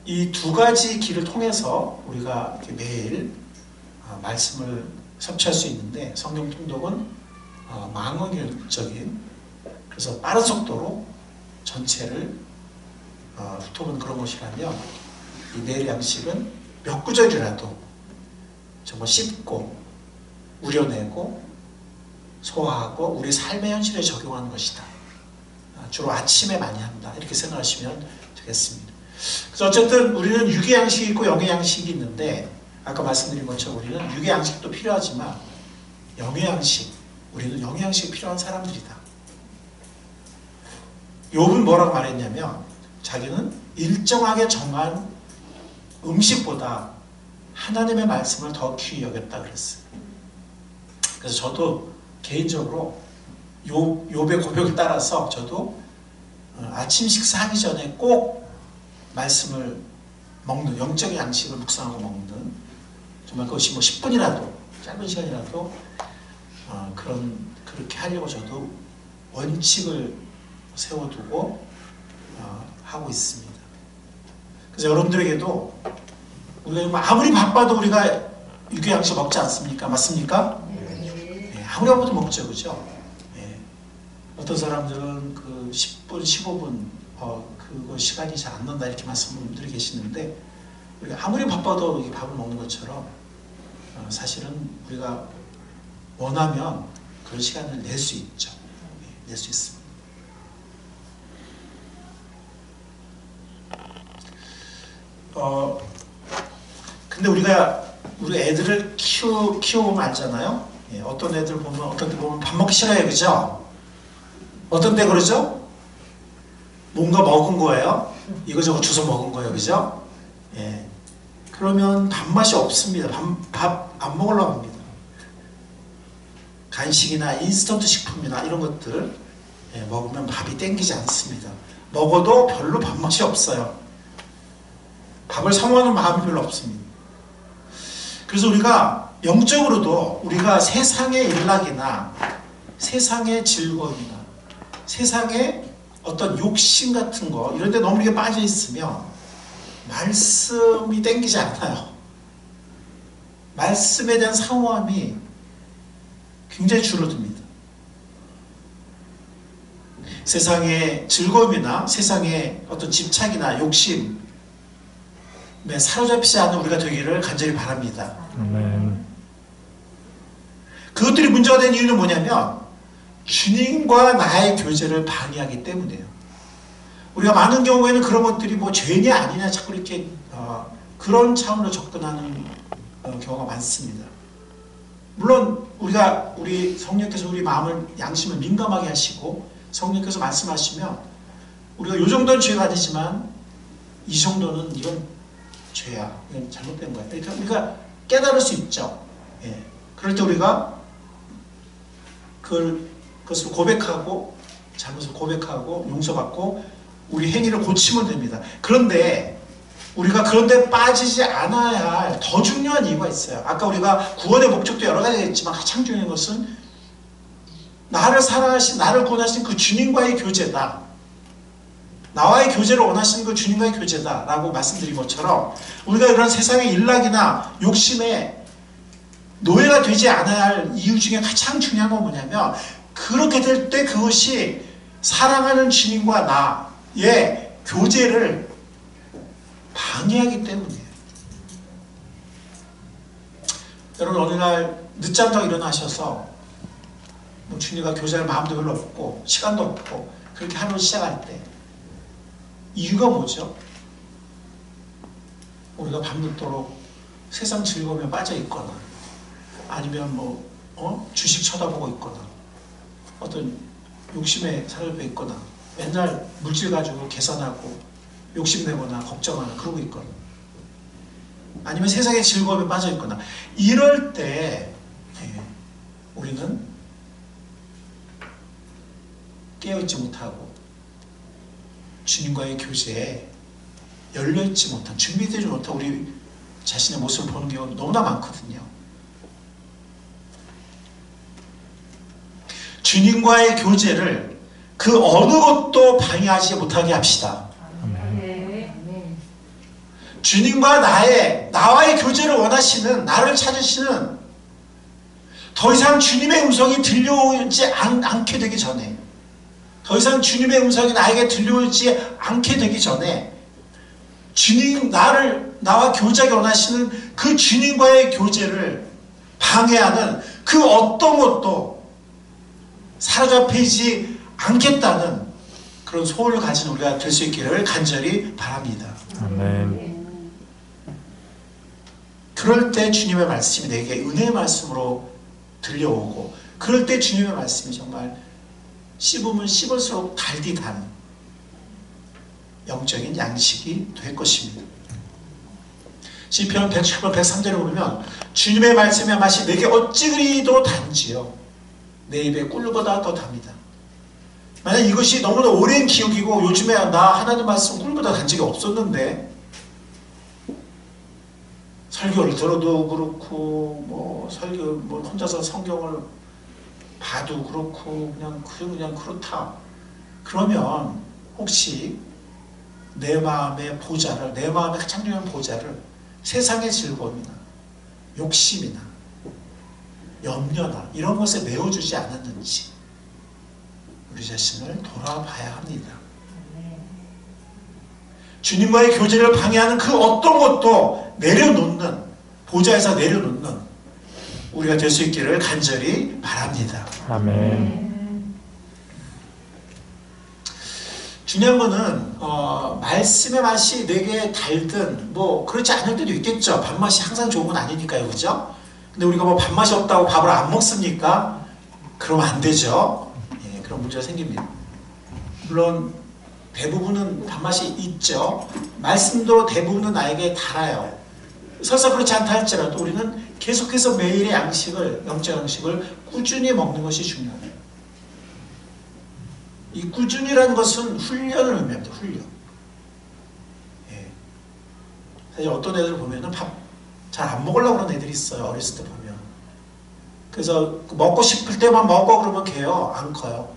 이 두 가지 길을 통해서 우리가 이렇게 매일 말씀을 섭취할 수 있는데 성경 통독은 망원경적인 그래서 빠른 속도로 전체를 훑어보는 그런 것이라면 이 매일 양식은 몇 구절이라도 정말 씹고 우려내고 소화하고 우리 삶의 현실에 적용하는 것이다. 주로 아침에 많이 한다. 이렇게 생각하시면 되겠습니다. 그래서 어쨌든 우리는 육의 양식이 있고 영의 양식이 있는데 아까 말씀드린 것처럼 우리는 육의 양식도 필요하지만 영의 양식, 우리는 영의 양식이 필요한 사람들이다. 욥은 뭐라고 말했냐면 자기는 일정하게 정한 음식보다 하나님의 말씀을 더 귀히 여겼다 그랬어요. 그래서 저도 개인적으로 욥의 고백을 따라서 저도 아침 식사하기 전에 꼭 말씀을 먹는 영적인 양식을 묵상하고 먹는 정말 그것이 뭐 10분이라도 짧은 시간이라도 그렇게 하려고 저도 원칙을 세워두고 하고 있습니다. 그래서 여러분들에게도 우리가 아무리 바빠도 우리가 육의 양식 먹지 않습니까? 맞습니까? 네, 아무리 바빠도 먹죠, 그죠? 네. 어떤 사람들은 그 10분, 15분 그거 시간이 잘 안 난다 이렇게 말씀하는 분들이 계시는데 우리가 아무리 바빠도 이렇게 밥을 먹는 것처럼 사실은 우리가 원하면 그런 시간을 낼 수 있죠. 네, 낼 수 있습니다. 근데 우리 애들을 키워보면 알잖아요. 예, 어떤 애들 보면 어떤 때 보면 밥 먹기 싫어요, 그죠? 어떤 때 그러죠? 뭔가 먹은 거예요. 이거저거 주워 먹은 거예요, 그죠? 예. 그러면 밥맛이 없습니다. 밥 안 먹으려고 합니다. 간식이나 인스턴트 식품이나 이런 것들 먹으면 밥이 땡기지 않습니다. 먹어도 별로 밥맛이 없어요. 밥을 사모하는 마음이 별로 없습니다. 그래서 우리가 영적으로도 우리가 세상의 일락이나 세상의 즐거움이나 세상에 어떤 욕심 같은 거 이런 데 너무 이렇게 빠져 있으면 말씀이 땡기지 않아요. 말씀에 대한 사모함이 굉장히 줄어듭니다. 세상의 즐거움이나 세상의 어떤 집착이나 욕심에 사로잡히지 않는 우리가 되기를 간절히 바랍니다. 아멘. 그것들이 문제가 된 이유는 뭐냐면 주님과 나의 교제를 방해하기 때문이에요. 우리가 많은 경우에는 그런 것들이 뭐 죄냐 아니냐 자꾸 이렇게 그런 차원으로 접근하는 경우가 많습니다. 물론 우리 성령께서 우리 마음을 양심을 민감하게 하시고 성령께서 말씀하시면 우리가 이 정도는 죄가 아니지만 이 정도는 이건 죄야, 이건 잘못된 거야. 그러니까 우리가 깨달을 수 있죠. 예. 그럴 때 우리가 그것을 고백하고 잘못을 고백하고 용서받고 우리 행위를 고치면 됩니다. 그런데 우리가 그런데 빠지지 않아야 할 더 중요한 이유가 있어요. 아까 우리가 구원의 목적도 여러 가지가 있지만 가장 중요한 것은 나를 사랑하신, 나를 구원하신 그 주님과의 교제다. 나와의 교제를 원하시는 그 주님과의 교제다 라고 말씀드린 것처럼 우리가 이런 세상의 일락이나 욕심에 노예가 되지 않아야 할 이유 중에 가장 중요한 건 뭐냐면 그렇게 될 때 그것이 사랑하는 주님과 나의 교제를 방해하기 때문이에요. 여러분 어느 날 늦잠 자고 일어나셔서 뭐 주님과 교제할 마음도 별로 없고 시간도 없고 그렇게 하루를 시작할 때 이유가 뭐죠? 우리가 밤늦도록 세상 즐거움에 빠져 있거나 아니면 주식 쳐다보고 있거나 어떤 욕심에 사로잡혀 있거나 맨날 물질 가지고 계산하고 욕심내거나 걱정하나 그러고 있거나 아니면 세상의 즐거움에 빠져 있거나 이럴 때 우리는 깨어있지 못하고 주님과의 교제에 열려있지 못한 준비되지 못한 우리 자신의 모습을 보는 경우가 너무나 많거든요. 주님과의 교제를 그 어느 것도 방해하지 못하게 합시다. 주님과 나와의 교제를 원하시는, 나를 찾으시는 더 이상 주님의 음성이 들려오지 않게 되기 전에, 더 이상 주님의 음성이 나에게 들려오지 않게 되기 전에 나와 교제하기 원하시는 그 주님과의 교제를 방해하는 그 어떤 것도 사로잡히지 않겠다는 그런 소원을 가진 우리가 될 수 있기를 간절히 바랍니다. 아멘. 그럴 때 주님의 말씀이 내게 은혜의 말씀으로 들려오고 그럴 때 주님의 말씀이 정말 씹으면 씹을수록 달디 단 영적인 양식이 될 것입니다. 시편 110편 103절에 보면 주님의 말씀의 맛이 내게 어찌 그리도 단지요 내 입에 꿀보다 더 답니다. 만약 이것이 너무나 오랜 기억이고 요즘에 나 하나님 말씀 꿀보다 단 적이 없었는데 설교를 들어도 그렇고 혼자서 성경을 봐도 그렇고 그냥 그렇다. 그러면 혹시 내 마음의 보좌를, 내 마음의 가장 중요한 보좌를 세상의 즐거움이나 욕심이나 염려나 이런 것에 메워주지 않았는지 우리 자신을 돌아봐야 합니다. 주님과의 교제를 방해하는 그 어떤 것도 내려놓는, 보좌에서 내려놓는 우리가 될 수 있기를 간절히 바랍니다. 아멘. 중요한 거는 말씀의 맛이 내게 달든 그렇지 않을 때도 있겠죠. 밥맛이 항상 좋은 건 아니니까요. 그죠? 근데 우리가 밥맛이 없다고 밥을 안 먹습니까? 그러면 안 되죠. 예, 그런 문제가 생깁니다. 물론 대부분은 밥맛이 있죠. 말씀도 대부분은 나에게 달아요. 설사 그렇지 않다 할지라도 우리는 계속해서 매일의 양식을, 영적 양식을 꾸준히 먹는 것이 중요해요. 이 꾸준히라는 것은 훈련을 의미합니다. 훈련. 예. 사실 어떤 애들 보면은 밥 잘 안 먹으려고 그러는 애들이 있어요. 어렸을 때 보면. 그래서 먹고 싶을 때만 먹어 그러면 걔요. 안 커요.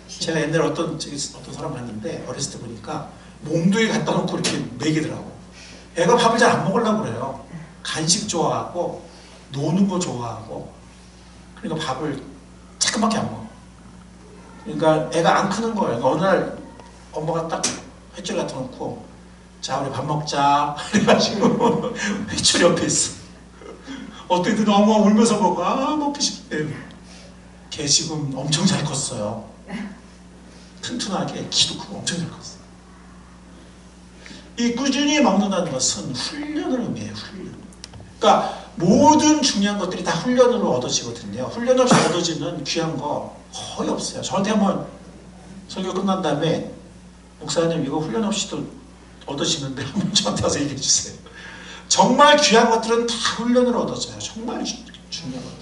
제가 옛날에 어떤 사람 봤는데 어렸을 때 보니까 몽둥이 갖다 놓고 이렇게 먹이더라고. 애가 밥을 잘 안 먹으려고 그래요. 간식 좋아하고 노는 거 좋아하고, 그러니까 밥을 조금밖에 안 먹어. 그러니까 애가 안 크는 거예요. 어느 날 엄마가 딱 횟줄 갖다 놓고, 자 우리 밥 먹자 그래가지고 횟줄 옆에 있어. 어떤 애들 너무 울면서 먹어. 아 먹기 싫대. 걔 지금 엄청 잘 컸어요. 튼튼하게 키도 크고 엄청 잘 컸어. 이 꾸준히 먹는다는 것은 훈련을 의미해요. 훈련. 그러니까 모든 중요한 것들이 다 훈련으로 얻어지거든요. 훈련 없이 얻어지는 귀한 거 거의 없어요. 저한테 한번 설교 끝난 다음에 목사님 이거 훈련 없이도 얻어지는데 한번 저한테 와서 얘기해 주세요. 정말 귀한 것들은 다 훈련으로 얻어져요. 정말 중요한 것들.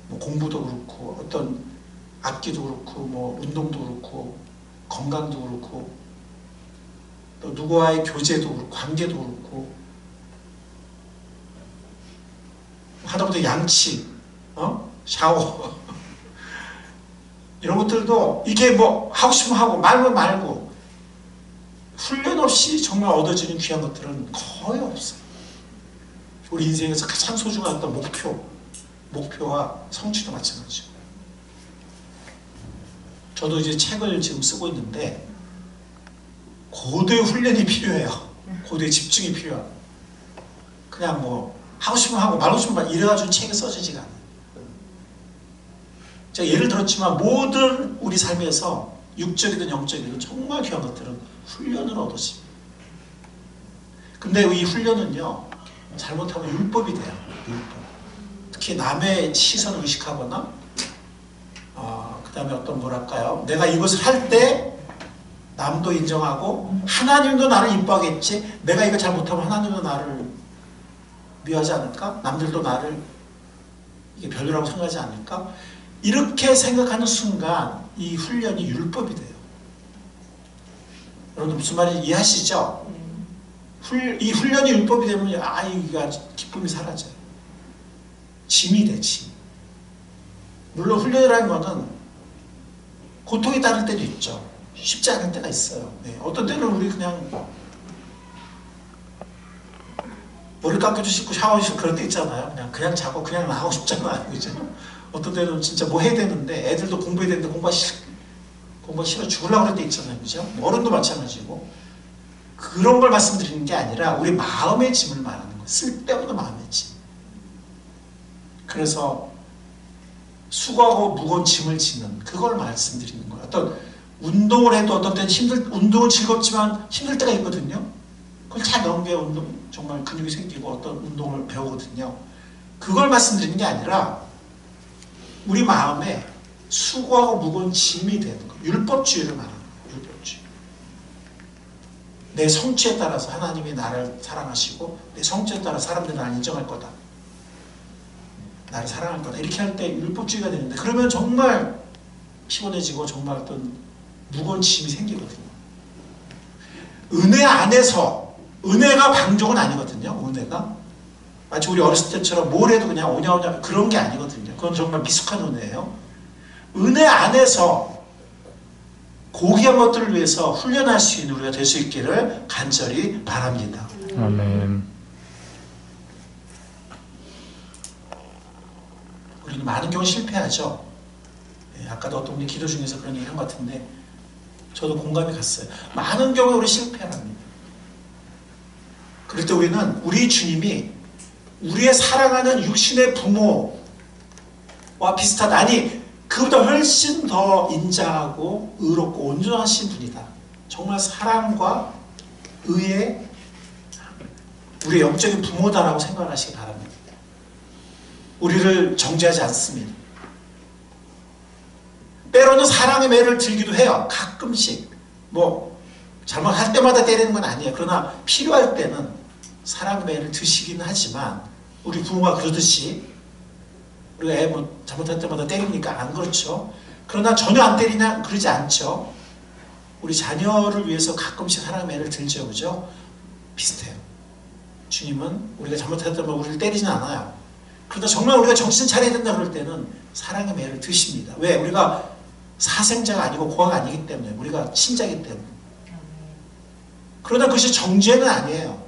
뭐 공부도 그렇고 어떤 악기도 그렇고 뭐 운동도 그렇고 건강도 그렇고 또 누구와의 교제도 그렇고 관계도 그렇고 하다못해 양치, 샤워 이런 것들도 이게 뭐 하고 싶으면 하고 말면 말고 훈련 없이 정말 얻어지는 귀한 것들은 거의 없어요. 우리 인생에서 가장 소중한 어떤 목표와 성취도 마찬가지고. 저도 이제 책을 지금 쓰고 있는데 고도의 훈련이 필요해요. 고도의 집중이 필요해요. 그냥 뭐 하고 싶으면 하고 말고 싶으면 말 이래가지고 책이 써지지가 않아요. 제가 예를 들었지만 모든 우리 삶에서 육적이든 영적이든 정말 귀한 것들은 훈련을 얻었습니다. 근데 이 훈련은요 잘못하면 율법이 돼요. 율법. 특히 남의 시선을 의식하거나 그 다음에 어떤 뭐랄까요, 내가 이것을 할 때 남도 인정하고 하나님도 나를 이뻐하겠지, 내가 이거 잘못하면 하나님도 나를 미워하지 않을까, 남들도 나를 이게 별로라고 생각하지 않을까, 이렇게 생각하는 순간 이 훈련이 율법이 돼요. 여러분 무슨 말인지 이해하시죠? 이 훈련이 율법이 되면 이게 기쁨이 사라져요. 짐이 돼, 짐. 물론 훈련이라는 거는 고통이 따를 때도 있죠. 쉽지 않은 때가 있어요. 네. 어떤 때는 우리 그냥 머리 깎여도 싶고 샤워도 싶고 그런 때 있잖아요. 그냥 자고 그냥 나가고 싶잖아요. 그죠? 어떤 때는 진짜 뭐 해야 되는데 애들도 공부해야 되는데 공부가 싫어 죽으려고 그럴 때 있잖아요. 그죠? 어른도 마찬가지고. 그런 걸 말씀드리는 게 아니라 우리 마음의 짐을 말하는 거예요. 쓸데없는 마음의 짐. 그래서 수고하고 무거운 짐을 지는 그걸 말씀드리는 거예요. 어떤 운동을 해도 어떤 때는 운동은 즐겁지만 힘들 때가 있거든요. 그걸 잘 넘겨야 정말 근육이 생기고 어떤 운동을 배우거든요. 그걸 말씀드리는 게 아니라 우리 마음에 수고하고 무거운 짐이 되는 거예요. 율법주의를 말하는 거예요. 율법주의. 내 성취에 따라서 하나님이 나를 사랑하시고 내 성취에 따라 사람들이 나를 인정할 거다. 나를 사랑할 거다. 이렇게 할 때 율법주의가 되는데, 그러면 정말 피곤해지고 정말 어떤 무거운 짐이 생기거든요. 은혜 안에서, 은혜가 방종은 아니거든요. 은혜가 마치 우리 어렸을 때처럼 뭘 해도 그냥 오냐오냐 그런 게 아니거든요. 그건 정말 미숙한 은혜예요. 은혜 안에서 고귀한 것들을 위해서 훈련할 수 있는 우리가 될 수 있기를 간절히 바랍니다. 아멘. 우리는 많은 경우 실패하죠. 아까도 어떤 분이 기도 중에서 그런 얘기 한 것 같은데 저도 공감이 갔어요. 많은 경우에 우리 실패합니다. 그럴 때 우리는 우리 주님이 우리의 사랑하는 육신의 부모와 비슷하다. 아니 그보다 훨씬 더 인자하고 의롭고 온전하신 분이다. 정말 사랑과 의의 우리의 영적인 부모다라고 생각하시기 바랍니다. 우리를 정죄하지 않습니다. 때로는 사랑의 매를 들기도 해요. 가끔씩 뭐 잘못할 때마다 때리는 건 아니에요. 그러나 필요할 때는 사랑의 매를 드시기는 하지만 우리 부모가 그러듯이 우리가 애 뭐 잘못할 때마다 때립니까? 안 그렇죠. 그러나 전혀 안 때리냐? 그러지 않죠. 우리 자녀를 위해서 가끔씩 사랑의 매를 들죠. 그죠? 비슷해요. 주님은 우리가 잘못할 때마다 우리를 때리진 않아요. 그러나 정말 우리가 정신 차려야 된다 그럴 때는 사랑의 매를 드십니다. 왜? 우리가 사생자가 아니고 고아가 아니기 때문에, 우리가 친자이기 때문에. 그러나 그것이 정죄는 아니에요.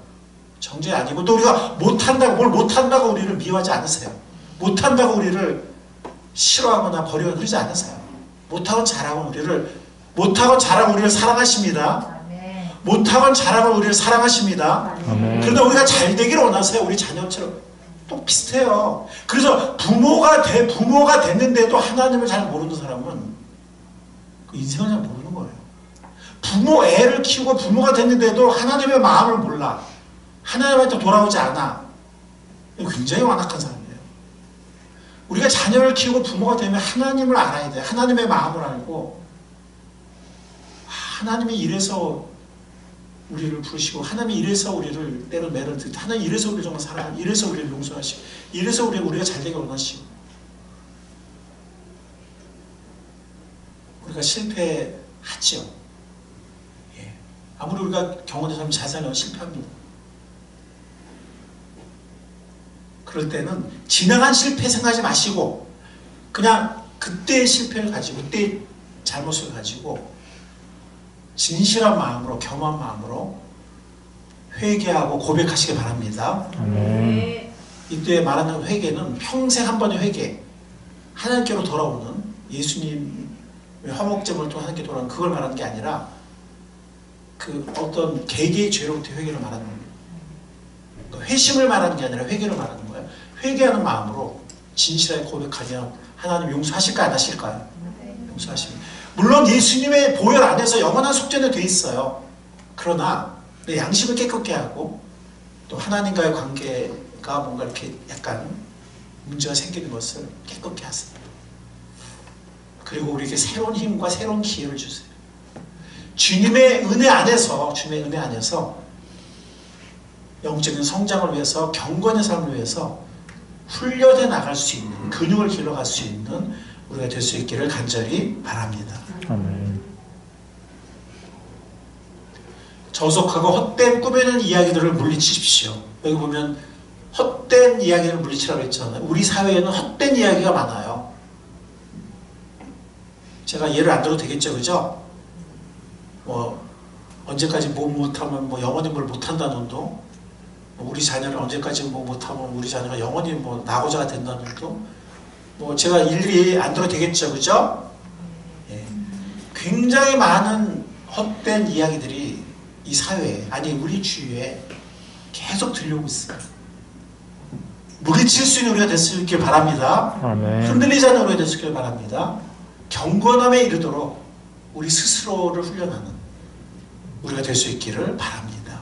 정죄 아니고, 또 우리가 못한다고, 뭘 못한다고 우리를 미워하지 않으세요. 못한다고 우리를 싫어하거나 버리거나 그러지 않으세요. 못하건 잘하건 우리를 사랑하십니다. 못하건 잘하건 우리를 사랑하십니다. 그러나 우리가 잘 되기를 원하세요. 우리 자녀처럼. 또 비슷해요. 그래서 부모가 됐는데도 하나님을 잘 모르는 사람은 그 인생을 잘 모르는 거예요. 애를 키우고 부모가 됐는데도 하나님의 마음을 몰라. 하나님한테 돌아오지 않아. 굉장히 완악한 사람이에요. 우리가 자녀를 키우고 부모가 되면 하나님을 알아야 돼요. 하나님의 마음을 알고, 하나님이 이래서 우리를 부르시고, 하나님이 이래서 우리를 때로 매를 듣고, 하나님이 이래서 우리를 정말 사랑하고, 이래서 우리를 용서하시고, 이래서 우리가 잘되게 원하시고, 우리가 실패하죠. 예. 아무리 우리가 경험해서 하면 잘 살려면 실패합니다. 그럴 때는 지나간 실패 생각하지 마시고, 그냥 그때의 실패를 가지고, 그때의 잘못을 가지고 진실한 마음으로, 겸한 마음으로 회개하고 고백하시기 바랍니다. 이때 말하는 회개는 평생 한 번의 회개, 하나님께로 돌아오는, 예수님의 화목제물을 통해 하나님께 돌아오는 그걸 말하는 게 아니라, 그 어떤 개개의 죄로부터 회개를 말하는 거예요. 그러니까 회심을 말하는 게 아니라 회개를 말하는 거예요. 회개하는 마음으로 진실하게 고백하면 하나님 용서하실까요? 안 하실까요? 용서하십니다. 물론 예수님의 보혈 안에서 영원한 속죄는 돼 있어요. 그러나 내 양심을 깨끗게 하고, 또 하나님과의 관계가 뭔가 이렇게 약간 문제가 생기는 것을 깨끗게 하세요. 그리고 우리에게 새로운 힘과 새로운 기회를 주세요. 주님의 은혜 안에서 영적인 성장을 위해서, 경건의 삶을 위해서 훈련해 나갈 수 있는, 근육을 길러갈 수 있는 우리가 될 수 있기를 간절히 바랍니다. 아멘. 저속하고 헛된 꾸며낸 이야기들을 물리치십시오. 여기 보면 헛된 이야기를 물리치라고 했잖아요. 우리 사회에는 헛된 이야기가 많아요. 제가 예를 안 들어도 되겠죠, 그죠? 언제까지 뭐 못하면 영원히 뭘 못한다는 도, 우리 자녀를 언제까지 못하면 우리 자녀가 영원히 낙오자가 된다는 도, 제가 일일이 안 들어도 되겠죠, 그죠? 예. 굉장히 많은 헛된 이야기들이 이 사회에, 아니 우리 주위에 계속 들려오고 있어요. 물리칠 수 있는 우리가 됐길 바랍니다. 아멘. 흔들리지 않는 우리가 됐길 바랍니다. 경건함에 이르도록 우리 스스로를 훈련하는 우리가 될 수 있기를 바랍니다.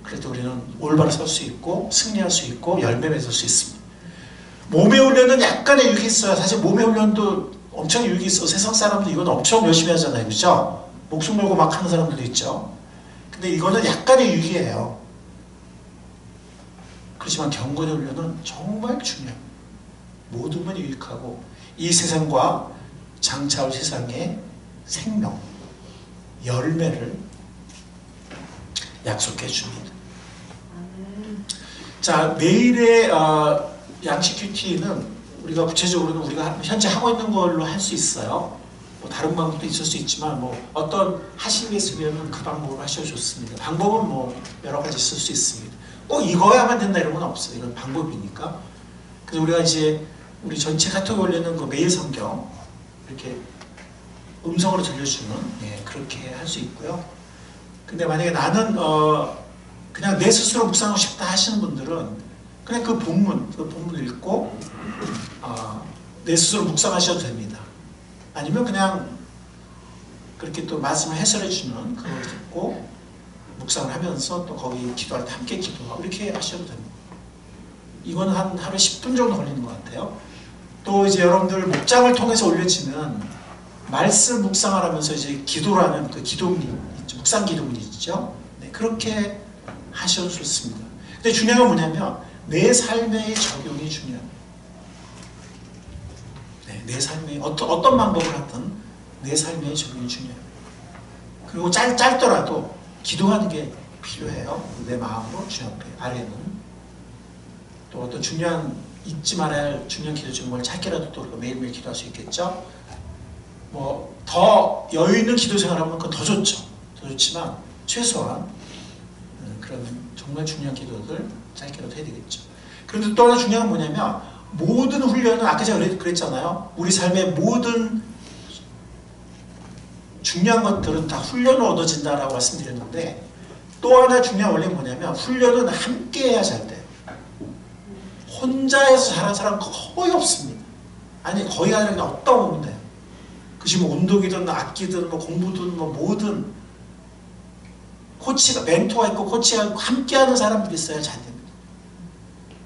그래도 우리는 올바로 설 수 있고, 승리할 수 있고, 열매 맺을 수 있습니다. 몸의 훈련은 약간의 유익이 있어요. 사실 몸의 훈련도 엄청 유익이 있어. 세상 사람들 이건 엄청 열심히 하잖아요, 그렇죠? 목숨 걸고 막 하는 사람들도 있죠. 근데 이거는 약간의 유익이에요. 그렇지만 경건의 훈련은 정말 중요해요. 모든 건 유익하고, 이 세상과 장차올 세상의 생명, 열매를 약속해 줍니다. 자, 매일의 양식 큐티는 우리가 구체적으로는 우리가 현재 하고 있는 걸로 할 수 있어요. 다른 방법도 있을 수 있지만 어떤 하시는 게 있으면 그 방법으로 하셔도 좋습니다. 방법은 여러 가지 있을 수 있습니다. 꼭 이거야만 된다 이런 건 없어요. 이건 방법이니까. 그래서 우리가 이제 우리 전체 카톡에 올리는 그 매일 성경 이렇게 음성으로 들려주는, 그렇게 할 수 있고요. 근데 만약에 나는 그냥 내 스스로 묵상하고 싶다 하시는 분들은 그냥 그 본문 읽고 내 스스로 묵상하셔도 됩니다. 아니면 그냥 그렇게 또 말씀을 해설해 주는 그걸 듣고 묵상을 하면서 또 거기 기도할 때 함께 기도하고 이렇게 하셔도 됩니다. 이거는 한 하루에 10분 정도 걸리는 것 같아요. 또 이제 여러분들 목장을 통해서 올려지는 말씀 묵상을 하면서 이제 기도를 하는 그 기도문이 있죠. 묵상 기도문이 있죠. 네, 그렇게 하셔도 좋습니다. 근데 중요한 건 뭐냐면 내 삶의 적용이 중요합니다. 네, 내 삶의 어떤 방법을 하든 내 삶의 적용이 중요합니다. 그리고 짧더라도 기도하는 게 필요해요. 내 마음으로 주님 앞에 아래는 또 어떤 잊지 말아야 할 중요한 기도 중에 뭘 짧게라도 또 매일매일 기도할 수 있겠죠. 뭐 더 여유 있는 기도 생활하면 그건 더 좋죠. 더 좋지만 최소한 그런 정말 중요한 기도들 짧게라도 해야 되겠죠. 그런데 또 하나 중요한 건 뭐냐면 모든 훈련은 아까 제가 그랬잖아요. 우리 삶의 모든 중요한 것들은 다 훈련으로 얻어진다라고 말씀드렸는데 또 하나 중요한 원리는 뭐냐면 훈련은 함께 해야 잘 돼요. 혼자 해서 잘하는 사람은 거의 없습니다. 아니 거의 아니라 그냥 없다고 보면 돼요. 그것이 뭐 운동이든 악기든 뭐 공부든 뭐 뭐든 코치가 멘토가 있고 코치가 있고 함께하는 사람들이 있어야 잘 됩니다.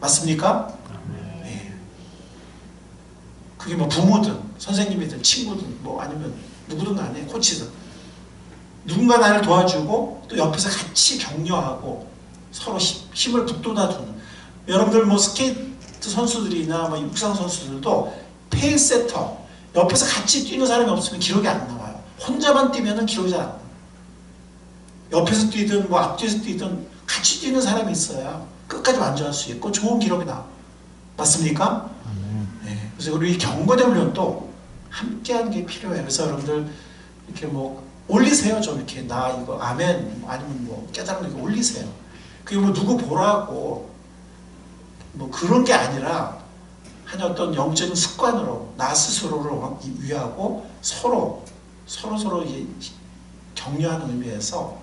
맞습니까? 네. 그게 뭐 부모든 선생님이든 친구든 뭐 아니면 누구든 간에 코치든 누군가 나를 도와주고 또 옆에서 같이 격려하고 서로 힘을 북돋아주는 여러분들 뭐 스케이트 선수들이나 뭐 육상 선수들도 페이스세터 옆에서 같이 뛰는 사람이 없으면 기록이 안 나와요. 혼자만 뛰면은 기록이 잘 안 나와요. 옆에서 뛰든 뭐 앞뒤에서 뛰든 같이 뛰는 사람이 있어야 끝까지 완주할 수 있고 좋은 기록이 나와. 맞습니까? 네. 그래서 우리 경건의 훈련도 함께하는 게 필요해요. 그래서 여러분들 이렇게 뭐 올리세요. 좀 이렇게 나 이거 아멘 아니면 뭐 깨달은 거 올리세요. 그게 뭐 누구 보라고 뭐 그런 게 아니라 한 어떤 영적인 습관으로 나 스스로를 위하고 서로 격려하는 의미에서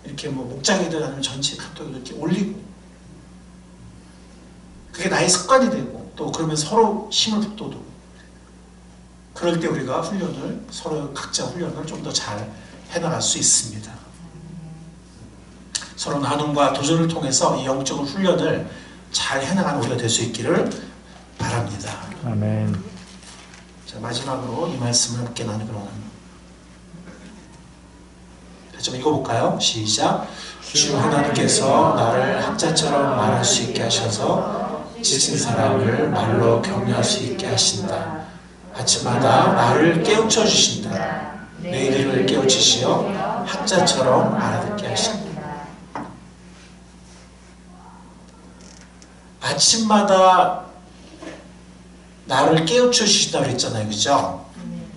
이렇게 뭐 목장이든 아니면 전체 카톡을 이렇게 올리고 그게 나의 습관이 되고 또 그러면 서로 힘을 북돋우고 그럴 때 우리가 훈련을 서로 각자 훈련을 좀 더 잘 해나갈 수 있습니다. 서로 나눔과 도전을 통해서 이 영적인 훈련을 잘 해나가는 우리가 될 수 있기를 바랍니다. 아멘. 자, 마지막으로 이 말씀을 함께 나누기로 합니다. 좀 읽어볼까요? 시작. 주 하나님께서 나를 학자처럼 말할 수 있게 하셔서 지친 사람을 말로 격려할 수 있게 하신다. 아침마다 나를 깨우쳐 주신다. 내 일을 깨우치시어 학자처럼 알아듣게 하신다. 아침마다 나를 깨우쳐 주신다고 그랬잖아요. 그죠?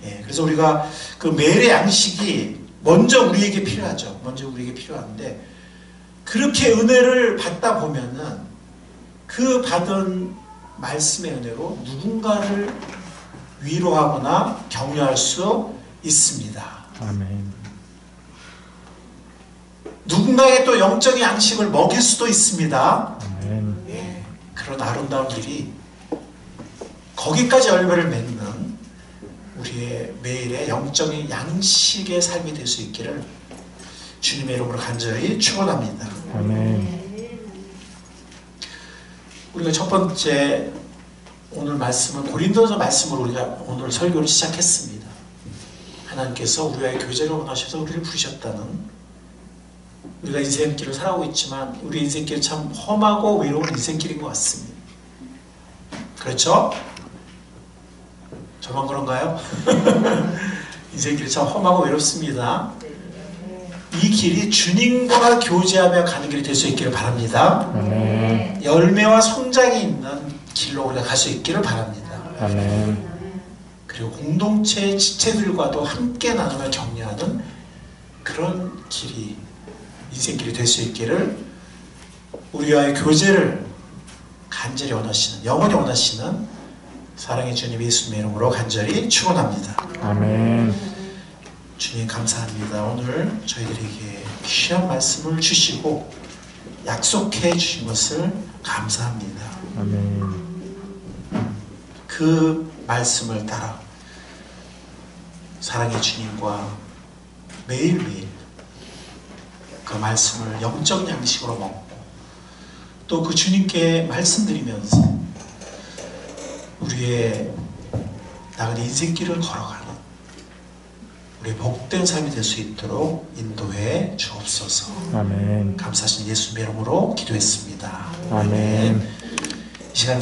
예, 그래서 우리가 그 매일의 양식이 먼저 우리에게 필요하죠. 먼저 우리에게 필요한데 그렇게 은혜를 받다 보면은 그 받은 말씀의 은혜로 누군가를 위로하거나 격려할 수 있습니다. 아멘. 누군가의 또 영적인 양식을 먹일 수도 있습니다. 아멘. 예, 그런 아름다운 일이 거기까지 열매를 맺는 우리의 매일의 영적인 양식의 삶이 될 수 있기를 주님의 이름으로 간절히 축원합니다. 아멘. 우리가 첫 번째 오늘 말씀은 고린도서 말씀으로 우리가 오늘 설교를 시작했습니다. 하나님께서 우리와의 교제를 원하셔서 우리를 부르셨다는 우리가 인생길을 살아오고 있지만 우리 인생길 참 험하고 외로운 인생길인 것 같습니다. 그렇죠? 저만 그런가요? 인생길이 참 험하고 외롭습니다. 이 길이 주님과 교제하며 가는 길이 될 수 있기를 바랍니다. 아멘. 열매와 성장이 있는 길로 우리가 갈 수 있기를 바랍니다. 아멘. 그리고 공동체의 지체들과도 함께 나누며 격려하는 그런 길이 인생길이 될 수 있기를 우리와의 교제를 간절히 원하시는 영원히 원하시는 사랑의 주님 예수님의 이름으로 간절히 축원합니다. 아멘. 주님 감사합니다. 오늘 저희들에게 귀한 말씀을 주시고 약속해 주신 것을 감사합니다. 아멘. 그 말씀을 따라 사랑의 주님과 매일매일 그 말씀을 영적 양식으로 먹고 또 그 주님께 말씀드리면서 우리의 나은 인생길을 걸어가는 우리의 복된 삶이 될 수 있도록 인도해 주옵소서. 아멘. 감사하신 예수님의 이름으로 기도했습니다. 아멘. 이 시간